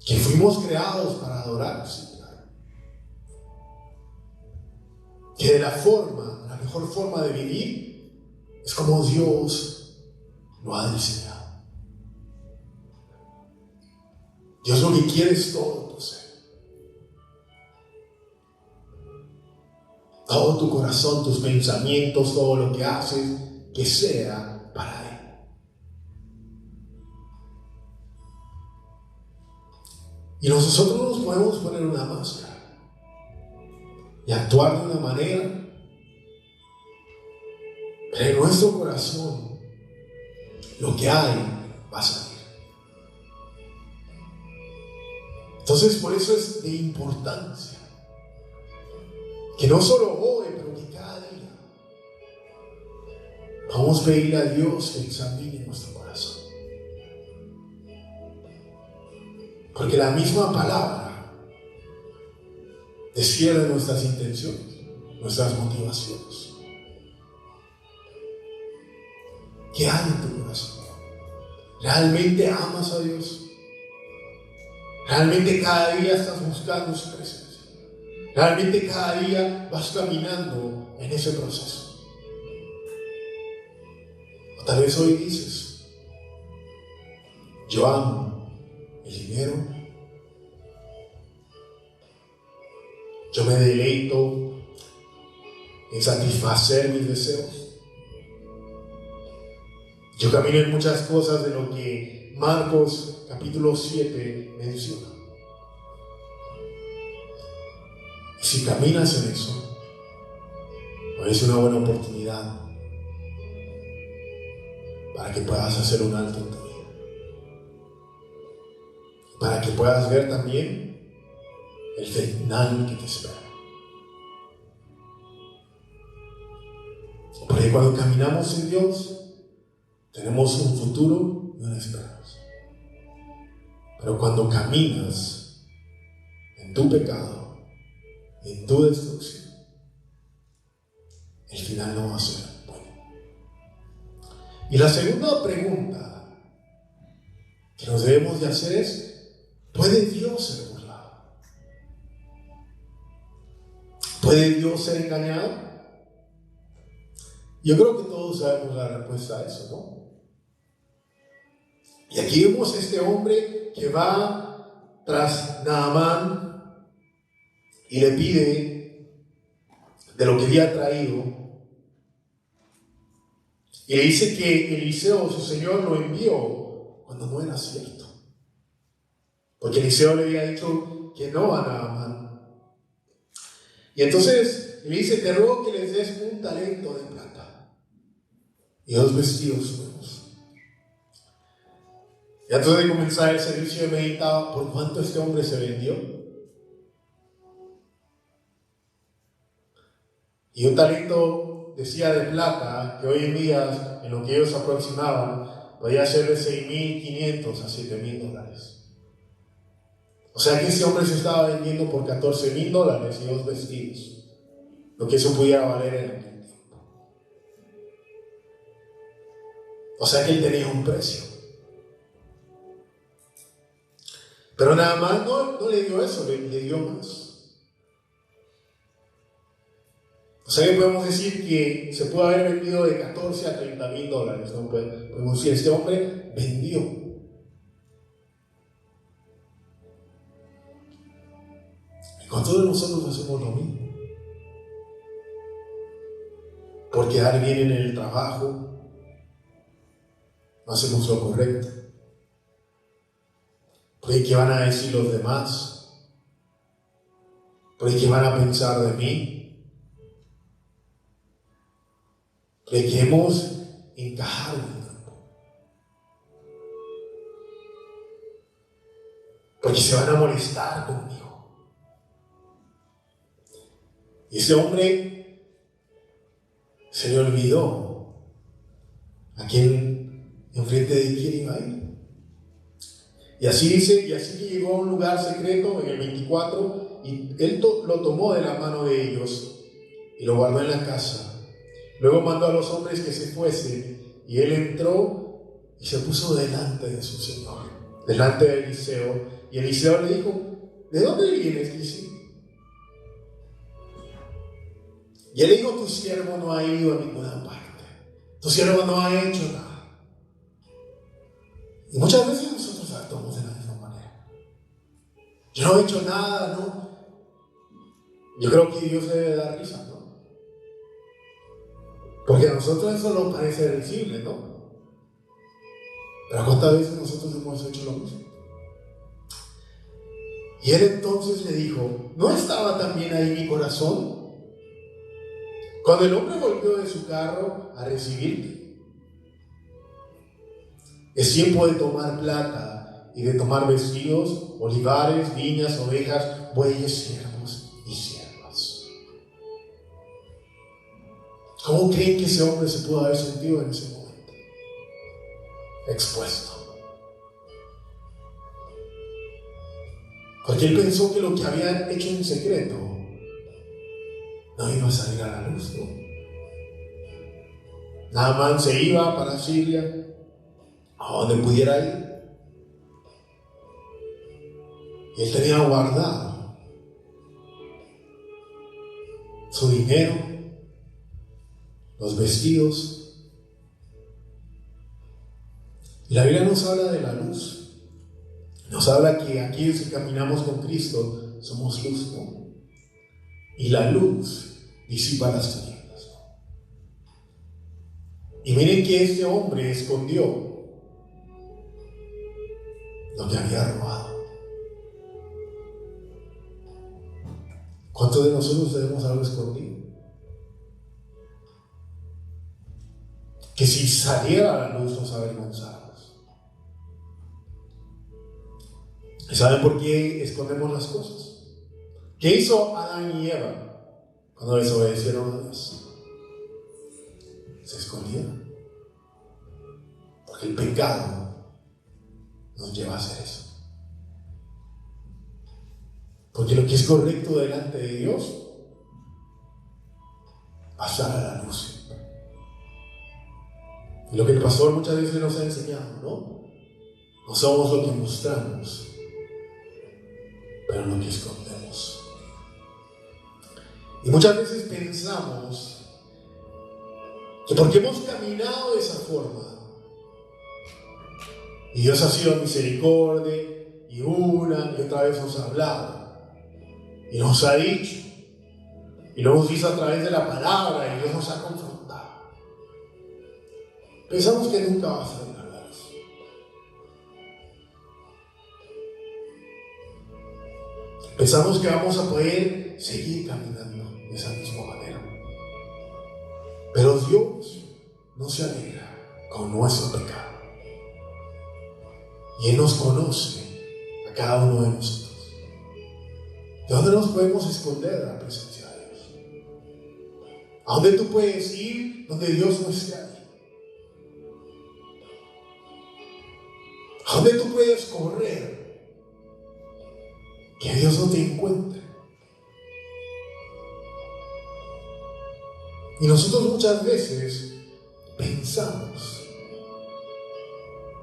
[SPEAKER 1] Que fuimos creados para adorar, sí, claro. Que de la mejor forma de vivir es como Dios lo ha diseñado. Dios lo que quiere es todo tu ser. Todo tu corazón, tus pensamientos, todo lo que haces, que sea para Él. Y nosotros nos podemos poner una máscara y actuar de una manera, pero en nuestro corazón lo que hay va a salir. Entonces, por eso es de importancia que no solo hoy, pero que cada día vamos a pedirle a Dios que examine nuestro corazón. Porque la misma palabra desciende nuestras intenciones, nuestras motivaciones. ¿Qué hay en tu corazón? ¿Realmente amas a Dios? ¿Realmente cada día estás buscando su presencia? ¿Realmente cada día vas caminando en ese proceso? O tal vez hoy dices, yo amo el dinero, yo me deleito en satisfacer mis deseos, yo camino en muchas cosas de lo que Marcos capítulo 7 menciona. Y si caminas en eso, es una buena oportunidad para que puedas hacer un alto en tu vida, para que puedas ver también el final que te espera. Porque cuando caminamos en Dios, tenemos un futuro y una esperanza. Pero cuando caminas en tu pecado, en tu destrucción, el final no va a ser bueno. Y la segunda pregunta que nos debemos de hacer es, ¿puede Dios ser burlado? ¿Puede Dios ser engañado? Yo creo que todos sabemos la respuesta a eso, ¿no? Y aquí vemos a este hombre que va tras Naamán y le pide de lo que había traído. Y le dice que Eliseo, su señor, lo envió cuando no era cierto. Porque Eliseo le había dicho que no a Naamán. Y entonces le dice, te ruego que les des un talento de plata y 2 vestidos nuevos. Y antes de comenzar el servicio yo meditaba por cuánto este hombre se vendió. Y un talento, decía, de plata, que hoy en día, en lo que ellos aproximaban, podía ser de $6,500 a $7,000. O sea que ese hombre se estaba vendiendo por $14,000 y 2 vestidos, lo que eso pudiera valer en aquel tiempo. O sea que él tenía un precio. Pero nada más no le dio eso, le dio más. O sea que podemos decir que se puede haber vendido de $14,000 a $30,000, ¿no? Podemos decir, este hombre vendió. Y con todos nosotros hacemos lo mismo. Por quedar bien en el trabajo, no hacemos lo correcto. Porque ¿qué van a decir los demás? Porque ¿qué van a pensar de mí? Porque queremos encajar en el grupo. Porque se van a molestar conmigo. Y ese hombre se le olvidó a quién enfrente de quién iba a ir. Y así dice, y así que llegó a un lugar secreto en el 24, y él lo tomó de la mano de ellos y lo guardó en la casa. Luego mandó a los hombres que se fuesen, y él entró y se puso delante de su señor, delante de Eliseo. Y Eliseo le dijo: ¿de dónde vienes? Dice. Y él le dijo: tu siervo no ha ido a ninguna parte, tu siervo no ha hecho nada. Y muchas veces nosotros actuamos de la misma manera. Yo no he hecho nada, ¿no? Yo creo que Dios debe dar risa, ¿no? Porque a nosotros eso nos parece risible, ¿no? Pero ¿cuántas veces nosotros hemos hecho lo mismo? Y él entonces le dijo: ¿no estaba también ahí mi corazón cuando el hombre volvió de su carro a recibirte? Es tiempo de tomar plata y de tomar vestidos, olivares, viñas, ovejas, bueyes, siervos y siervas. ¿Cómo creen que ese hombre se pudo haber sentido en ese momento? Expuesto. Porque él pensó que lo que había hecho en secreto no iba a salir a la luz, ¿no? Naamán se iba para Siria, a donde pudiera ir. Y él tenía guardado su dinero, los vestidos. Y la Biblia nos habla de la luz. Nos habla que aquellos que caminamos con Cristo somos luz, ¿no? Y la luz disipa las tinieblas, ¿no? Y miren que este hombre escondió lo que había robado. ¿Cuántos de nosotros tenemos algo escondido? Que si saliera a la luz nos avergonzáramos. ¿Y saben por qué escondemos las cosas? ¿Qué hizo Adán y Eva cuando desobedecieron a Dios? Se escondieron. Porque el pecado nos lleva a hacer eso. Porque lo que es correcto delante de Dios va a estar a la luz. Y lo que el pastor muchas veces nos ha enseñado, ¿no? No somos lo que mostramos, pero lo que escondemos. Y muchas veces pensamos que porque hemos caminado de esa forma, y Dios ha sido misericordia, y una y otra vez nos ha hablado, y nos ha dicho, y lo hemos visto a través de la palabra, y Dios nos ha confrontado. Pensamos que nunca va a salir a la luz. Pensamos que vamos a poder seguir caminando de esa misma manera. Pero Dios no se alegra con nuestro pecado. Y Él nos conoce a cada uno de nosotros. ¿De dónde nos podemos esconder de la presencia de Dios? ¿A dónde tú puedes ir donde Dios no esté ahí? ¿A dónde tú puedes correr que Dios no te encuentre? Y nosotros muchas veces pensamos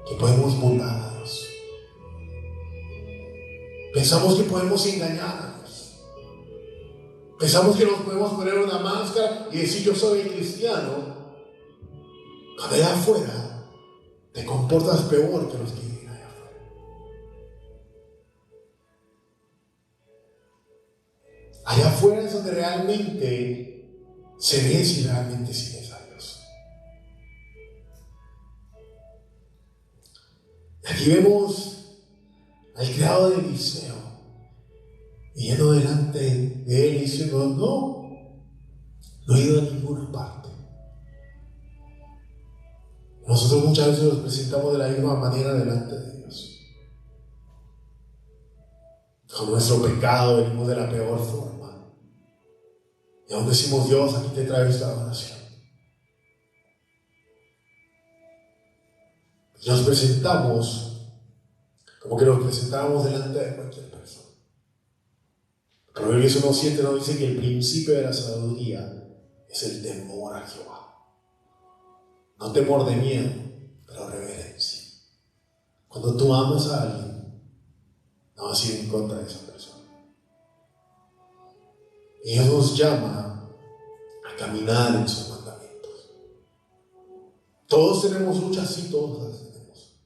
[SPEAKER 1] que podemos burlar a Dios. Pensamos que podemos engañarnos. Pensamos que nos podemos poner una máscara y decir: yo soy cristiano, cuando allá afuera te comportas peor que los que viven allá afuera. Allá afuera es donde realmente se ve si realmente sigues a Dios. Aquí vemos al criado de Eliseo yendo delante de él diciendo: no he ido a ninguna parte. Nosotros muchas veces nos presentamos de la misma manera delante de Dios. Con nuestro pecado venimos de la peor forma. Y aún decimos: Dios, aquí te traigo esta oración. Nos presentamos como que nos presentáramos delante de cualquier persona. Proverbios 1:7 nos dice que el principio de la sabiduría es el temor a Jehová. No temor de miedo, pero reverencia. Cuando tú amas a alguien, no vas a ir en contra de esa persona. Y Dios nos llama a caminar en sus mandamientos. Todos tenemos luchas, sí, todos las tenemos.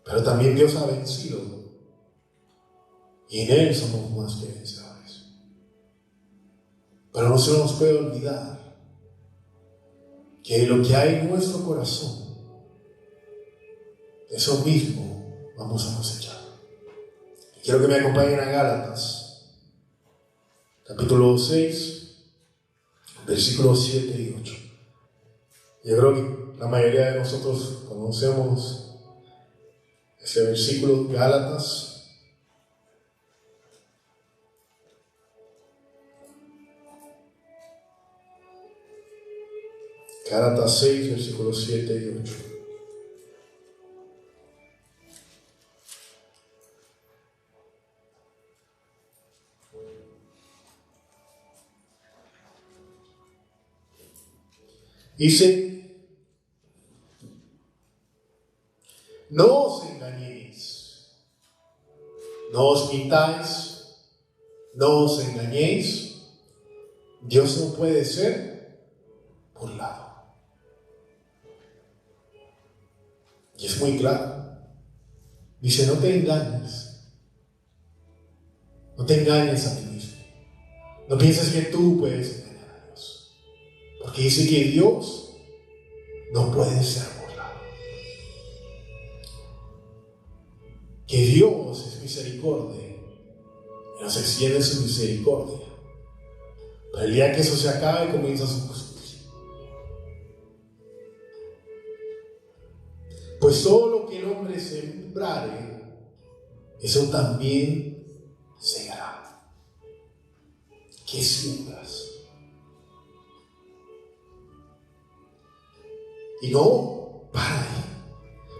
[SPEAKER 1] Pero también Dios ha vencido. Y en Él somos más que vencedores. Pero no se nos puede olvidar que lo que hay en nuestro corazón, eso mismo vamos a cosechar. Y quiero que me acompañen a Gálatas, capítulo 6, versículos 7 y 8. Yo creo que la mayoría de nosotros conocemos ese versículo, Gálatas. Gálatas 6, versículos 7 y 8. Dice: no os engañéis, no os mintáis, no os engañéis. Dios no puede ser burlado. Y es muy claro. Dice: no te engañes. No te engañes a ti mismo. No pienses que tú puedes engañar a Dios. Porque dice que Dios no puede ser burlado. Que Dios es misericordia y nos extiende su misericordia. Pero el día que eso se acabe, comienza su justicia. Pues todo lo que el hombre sembrare, eso también segará. ¿Qué siembras? Y no para ahí.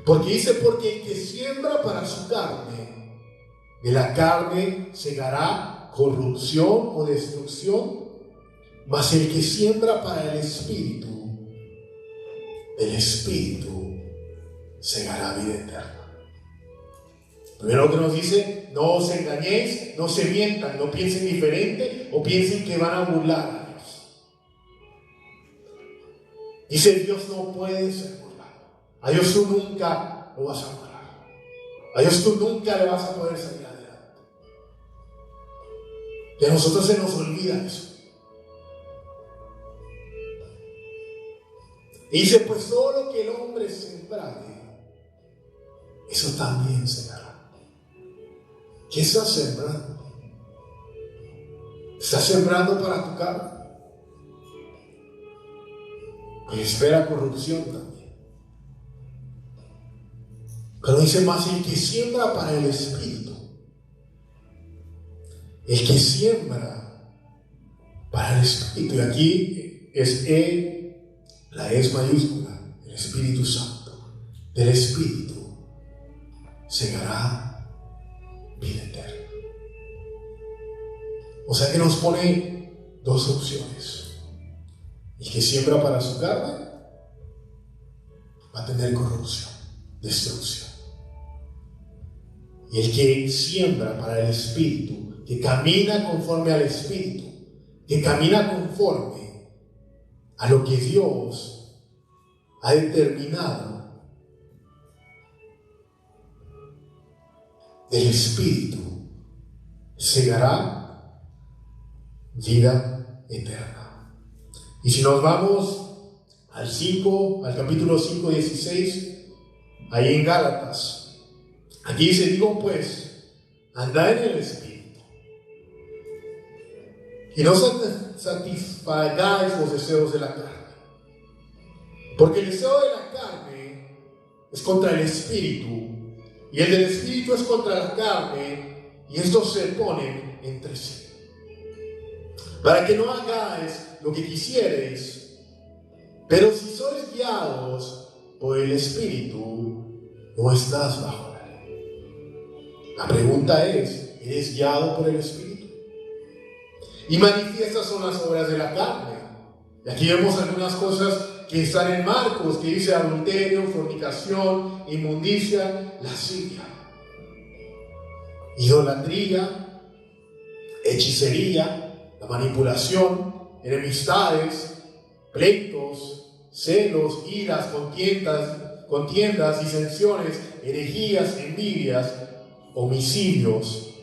[SPEAKER 1] Porque dice: porque el que siembra para su carne, de la carne segará corrupción o destrucción, mas el que siembra para el Espíritu, del Espíritu segará vida eterna. Primero que nos dice: no os engañéis, no se mientan, no piensen diferente o piensen que van a burlar a Dios. Dice: Dios no puede ser burlado. A Dios tú nunca lo vas a burlar. A Dios tú nunca le vas a poder salir adelante. Y a nosotros se nos olvida eso. Y dice: pues todo lo que el hombre sembrare, eso también segará. ¿Qué estás sembrando? ¿Estás sembrando para tu carne? Pues espera corrupción también. Pero dice más: el que siembra para el Espíritu, el que siembra para el Espíritu, y aquí es la es mayúscula, el Espíritu Santo, del Espíritu segará vida eterna. O sea que nos pone dos opciones. El que siembra para su carne va a tener corrupción, destrucción. Y el que siembra para el Espíritu, que camina conforme al Espíritu, que camina conforme a lo que Dios ha determinado, del Espíritu segará vida eterna. Y si nos vamos al capítulo 5, 16, ahí en Gálatas, aquí dice: digo pues, andad en el Espíritu, y no satisfagáis los deseos de la carne, porque el deseo de la carne es contra el Espíritu, y el del Espíritu es contra la carne, y estos se oponen entre sí, para que no hagáis lo que quisiereis. Pero si sois guiados por el Espíritu, no estás bajo la ley. La pregunta es, ¿eres guiado por el Espíritu? Y manifiestas son las obras de la carne. Y aquí vemos algunas cosas que están en Marcos, que dice adulterio, fornicación, inmundicia, lascivia, idolatría, hechicería, la manipulación, enemistades, pleitos, celos, iras, contiendas, disensiones, herejías, envidias, homicidios,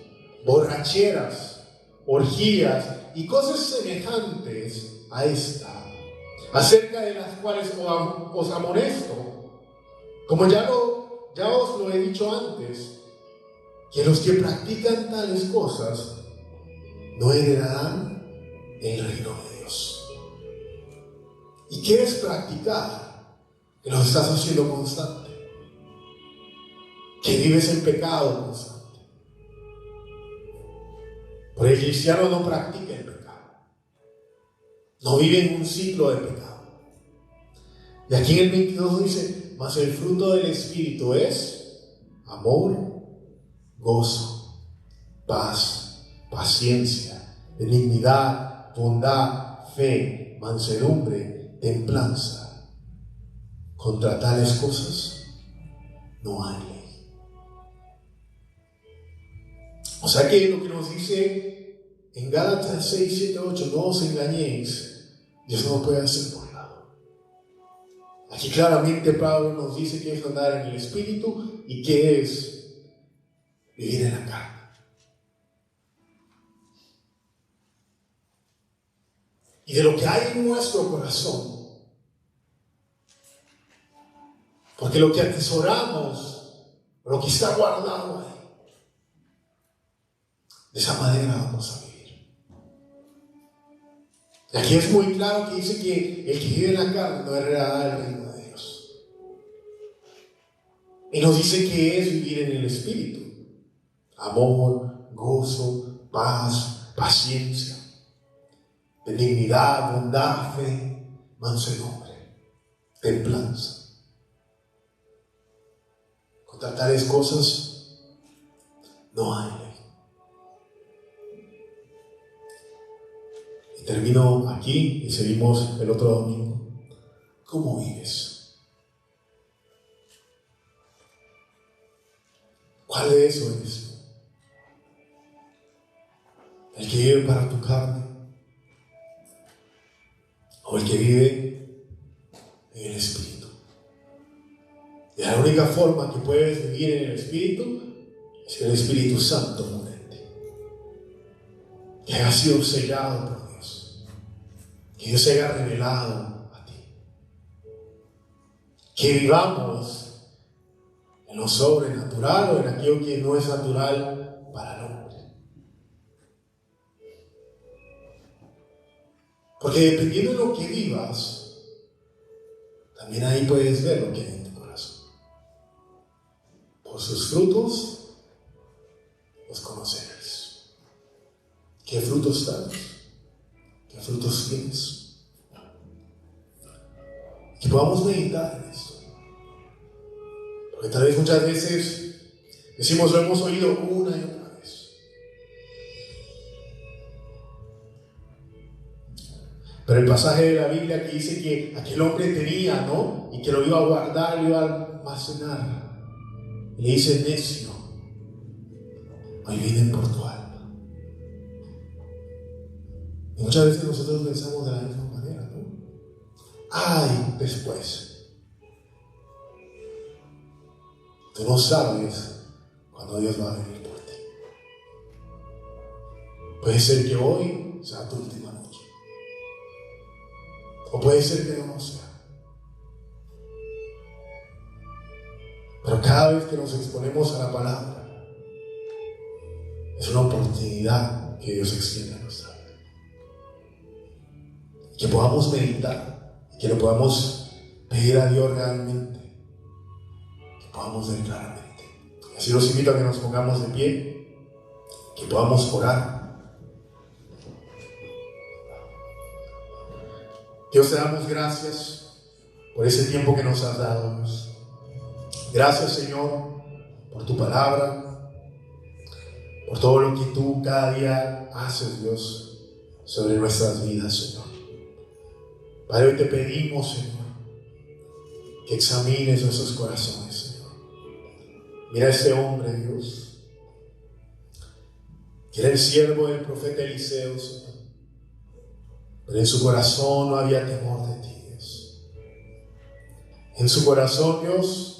[SPEAKER 1] borracheras, orgías y cosas semejantes a esta, acerca de las cuales os amonesto, como ya os lo he dicho antes, que los que practican tales cosas no heredarán el reino de Dios. ¿Y qué es practicar? Que lo estás haciendo constante, que vives en pecado constante. Pero el cristiano no practica el pecado, no vive en un ciclo de pecado. Y aquí en el 22 dice, mas el fruto del Espíritu es amor, gozo, paz, paciencia, benignidad, bondad, fe, mansedumbre, templanza. Contra tales cosas no hay ley. O sea que lo que nos dice en Gálatas 6, 7, 8, no os engañéis, Dios no puede hacer por lado. Aquí claramente Pablo nos dice que es andar en el Espíritu y que es vivir en la carne. Y de lo que hay en nuestro corazón, porque lo que atesoramos, lo que está guardado ahí, de esa manera vamos a vivir. Y aquí es muy claro que dice que el que vive en la carne no heredará el reino de Dios. Y nos dice que es vivir en el Espíritu: amor, gozo, paz, paciencia, benignidad, bondad, fe, mansedumbre, templanza. Contra tales cosas no hay ley. Y termino aquí y seguimos el otro domingo. ¿Cómo vives? ¿Cuál de eso eres tú? ¿El que vive para tu carne? ¿O el que vive en el Espíritu? Y la única forma que puedes vivir en el Espíritu es que el Espíritu Santo mora en ti, que haya sido sellado por Dios, que Dios se haya revelado a ti, que vivamos en lo sobrenatural o en aquello que no es natural para el hombre. Porque dependiendo de lo que vivas, también ahí puedes ver lo que hay en tu corazón. Por sus frutos los conoceréis. ¿Qué frutos das? ¿Qué frutos tienes? Que podamos meditar en esto. Porque tal vez muchas veces decimos, lo hemos oído una y otra vez. Pero el pasaje de la Biblia que dice que aquel hombre tenía, ¿no? Y que lo iba a guardar, lo iba a almacenar. Le dice: necio, hoy vienen por tu alma. Y muchas veces nosotros pensamos de la misma manera, ¿no? Ay, después. Tú no sabes cuándo Dios va a venir por ti. Puede ser que hoy sea tu última noche. O puede ser que no lo sea. Pero cada vez que nos exponemos a la palabra, es una oportunidad que Dios extiende a nuestra vida. Que podamos meditar, que lo podamos pedir a Dios realmente, que podamos ver claramente. Así los invito a que nos pongamos de pie, que podamos orar. Dios, te damos gracias por ese tiempo que nos has dado, Dios. Gracias, Señor, por tu palabra, por todo lo que tú cada día haces, Dios, sobre nuestras vidas, Señor. Padre, hoy te pedimos, Señor, que examines nuestros corazones, Señor. Mira a ese hombre, Dios, que era el siervo del profeta Eliseo, Señor, pero en su corazón no había temor de ti, Dios. En su corazón, Dios,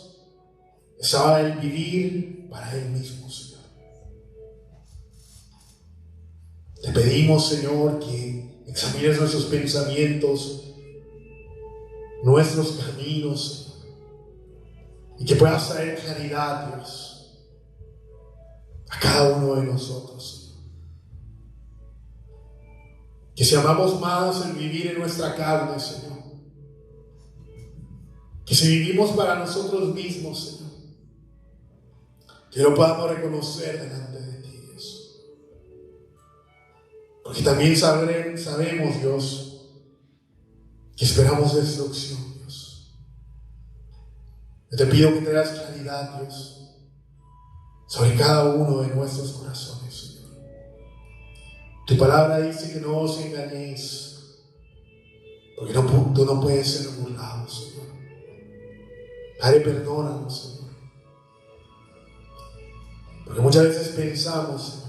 [SPEAKER 1] estaba el vivir para él mismo, Señor. Te pedimos, Señor, que examines nuestros pensamientos, nuestros caminos, Señor, y que puedas traer claridad, Dios, a cada uno de nosotros, Señor. Que si amamos más el vivir en nuestra carne, Señor, que si vivimos para nosotros mismos, Señor, que lo podamos reconocer delante de ti, Dios. Porque también sabemos, Dios, que esperamos destrucción, Dios. Yo te pido que te das claridad, Dios, sobre cada uno de nuestros corazones, Señor. Tu palabra dice que no os engañéis, porque tú no puedes ser burlado, Señor. Padre, perdónanos, Señor. Porque muchas veces pensamos, Señor,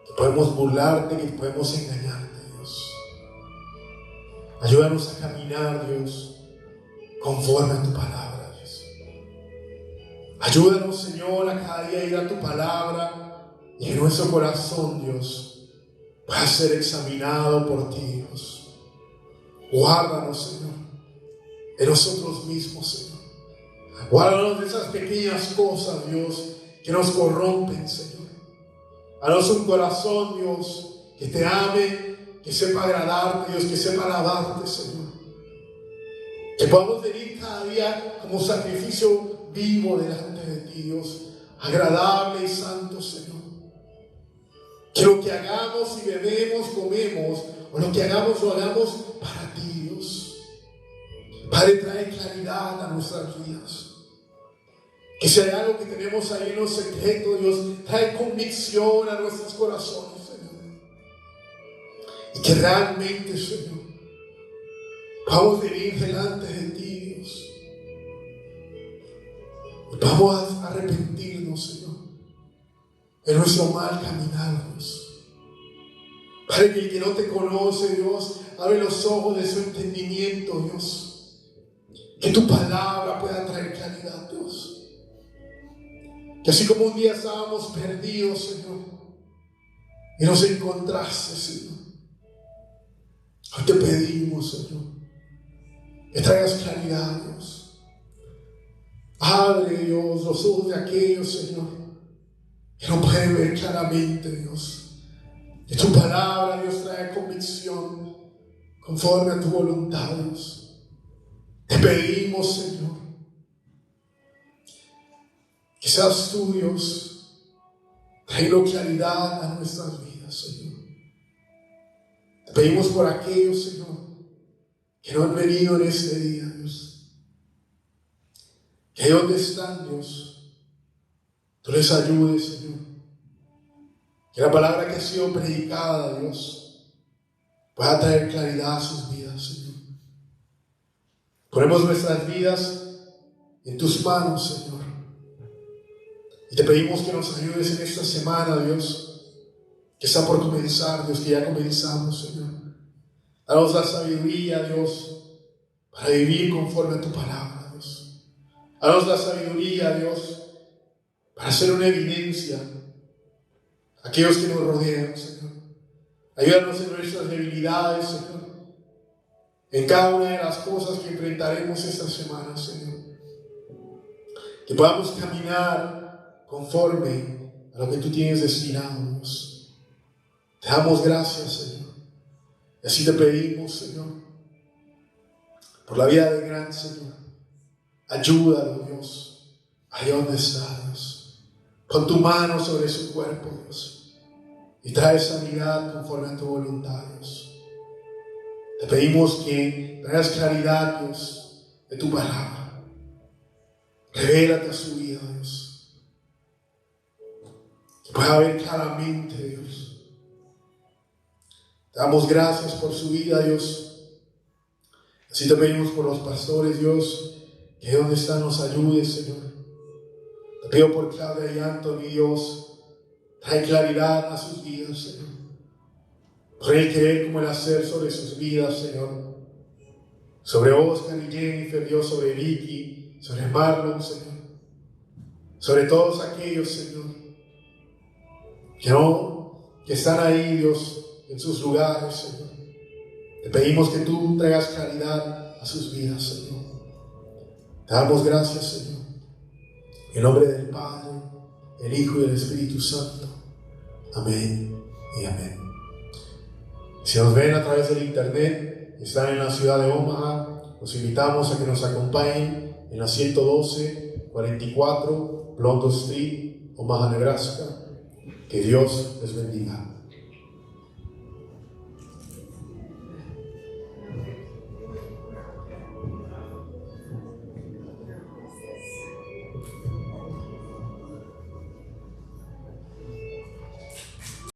[SPEAKER 1] que podemos burlarte, que podemos engañarte, Dios. Ayúdanos a caminar, Dios, conforme a tu palabra, Dios. Ayúdanos, Señor, a cada día ir a tu palabra y que nuestro corazón, Dios, pueda ser examinado por ti, Dios. Guárdanos, Señor, de nosotros mismos, Señor. Guárdanos de esas pequeñas cosas, Dios, que nos corrompen, Señor. Danos un corazón, Dios, que te ame, que sepa agradarte, Dios, que sepa alabarte, Señor. Que podamos venir cada día como sacrificio vivo delante de ti, Dios, agradable y santo, Señor. Que lo que hagamos y bebemos, comemos, o lo que hagamos, lo hagamos para ti, Dios. Padre, trae claridad a nuestras vidas. Que si hay algo que tenemos ahí en lo secreto, Dios, trae convicción a nuestros corazones, Señor. Y que realmente, Señor, vamos a venir delante de ti, Dios. Y vamos a arrepentirnos, Señor, de nuestro mal caminar, Dios. Padre, que el que no te conoce, Dios, abre los ojos de su entendimiento, Dios. Que tu palabra pueda traer claridad, Dios. Que así como un día estábamos perdidos, Señor, y nos encontraste, Señor, hoy te pedimos, Señor, que traigas claridad, Dios. Abre, Dios, los ojos de aquellos, Señor, que no pueden ver claramente, Dios. Que tu palabra, Dios, traiga convicción conforme a tu voluntad, Dios. Te pedimos, Señor, que seas tú, Dios, trayendo claridad a nuestras vidas, Señor. Te pedimos por aquellos, Señor, que no han venido en este día, Dios. Que ahí donde están, Dios, tú les ayudes, Señor. Que la palabra que ha sido predicada, Dios, pueda traer claridad a sus vidas, Señor. Ponemos nuestras vidas en tus manos, Señor. Y te pedimos que nos ayudes en esta semana, Dios, que está por comenzar, Dios, que ya comenzamos, Señor. Danos la sabiduría, Dios, para vivir conforme a tu palabra, Dios. Danos la sabiduría, Dios, para hacer una evidencia a aquellos que nos rodean, Señor. Ayúdanos en nuestras debilidades, Señor, en cada una de las cosas que enfrentaremos esta semana, Señor. Que podamos caminar conforme a lo que tú tienes destinado, Dios. Te damos gracias, Señor. Y así te pedimos, Señor, por la vida del gran Señor. Ayúdalo, Dios, allá donde está, Dios. Pon tu mano sobre su cuerpo, Dios, y trae sanidad conforme a tu voluntad, Dios. Te pedimos que traigas claridad, Dios, de tu palabra. Revélate a su vida, Dios. Que pueda ver claramente, Dios. Te damos gracias por su vida, Dios. Así te pedimos por los pastores, Dios, que donde están nos ayudes, Señor. Te pido por Claudia y Anthony, Dios. Trae claridad a sus vidas, Señor. Por el querer como el hacer sobre sus vidas, Señor. Sobre Oscar y Jennifer, Dios, sobre Vicky, sobre Marlon, Señor. Sobre todos aquellos, Señor, que están ahí, Dios, en sus lugares, Señor. Te pedimos que tú traigas claridad a sus vidas, Señor. Te damos gracias, Señor. En nombre del Padre, del Hijo y del Espíritu Santo. Amén y amén. Si nos ven a través del internet, están en la ciudad de Omaha, los invitamos a que nos acompañen en la 112-44 Blondo Street, Omaha, Nebraska. Que Dios les bendiga.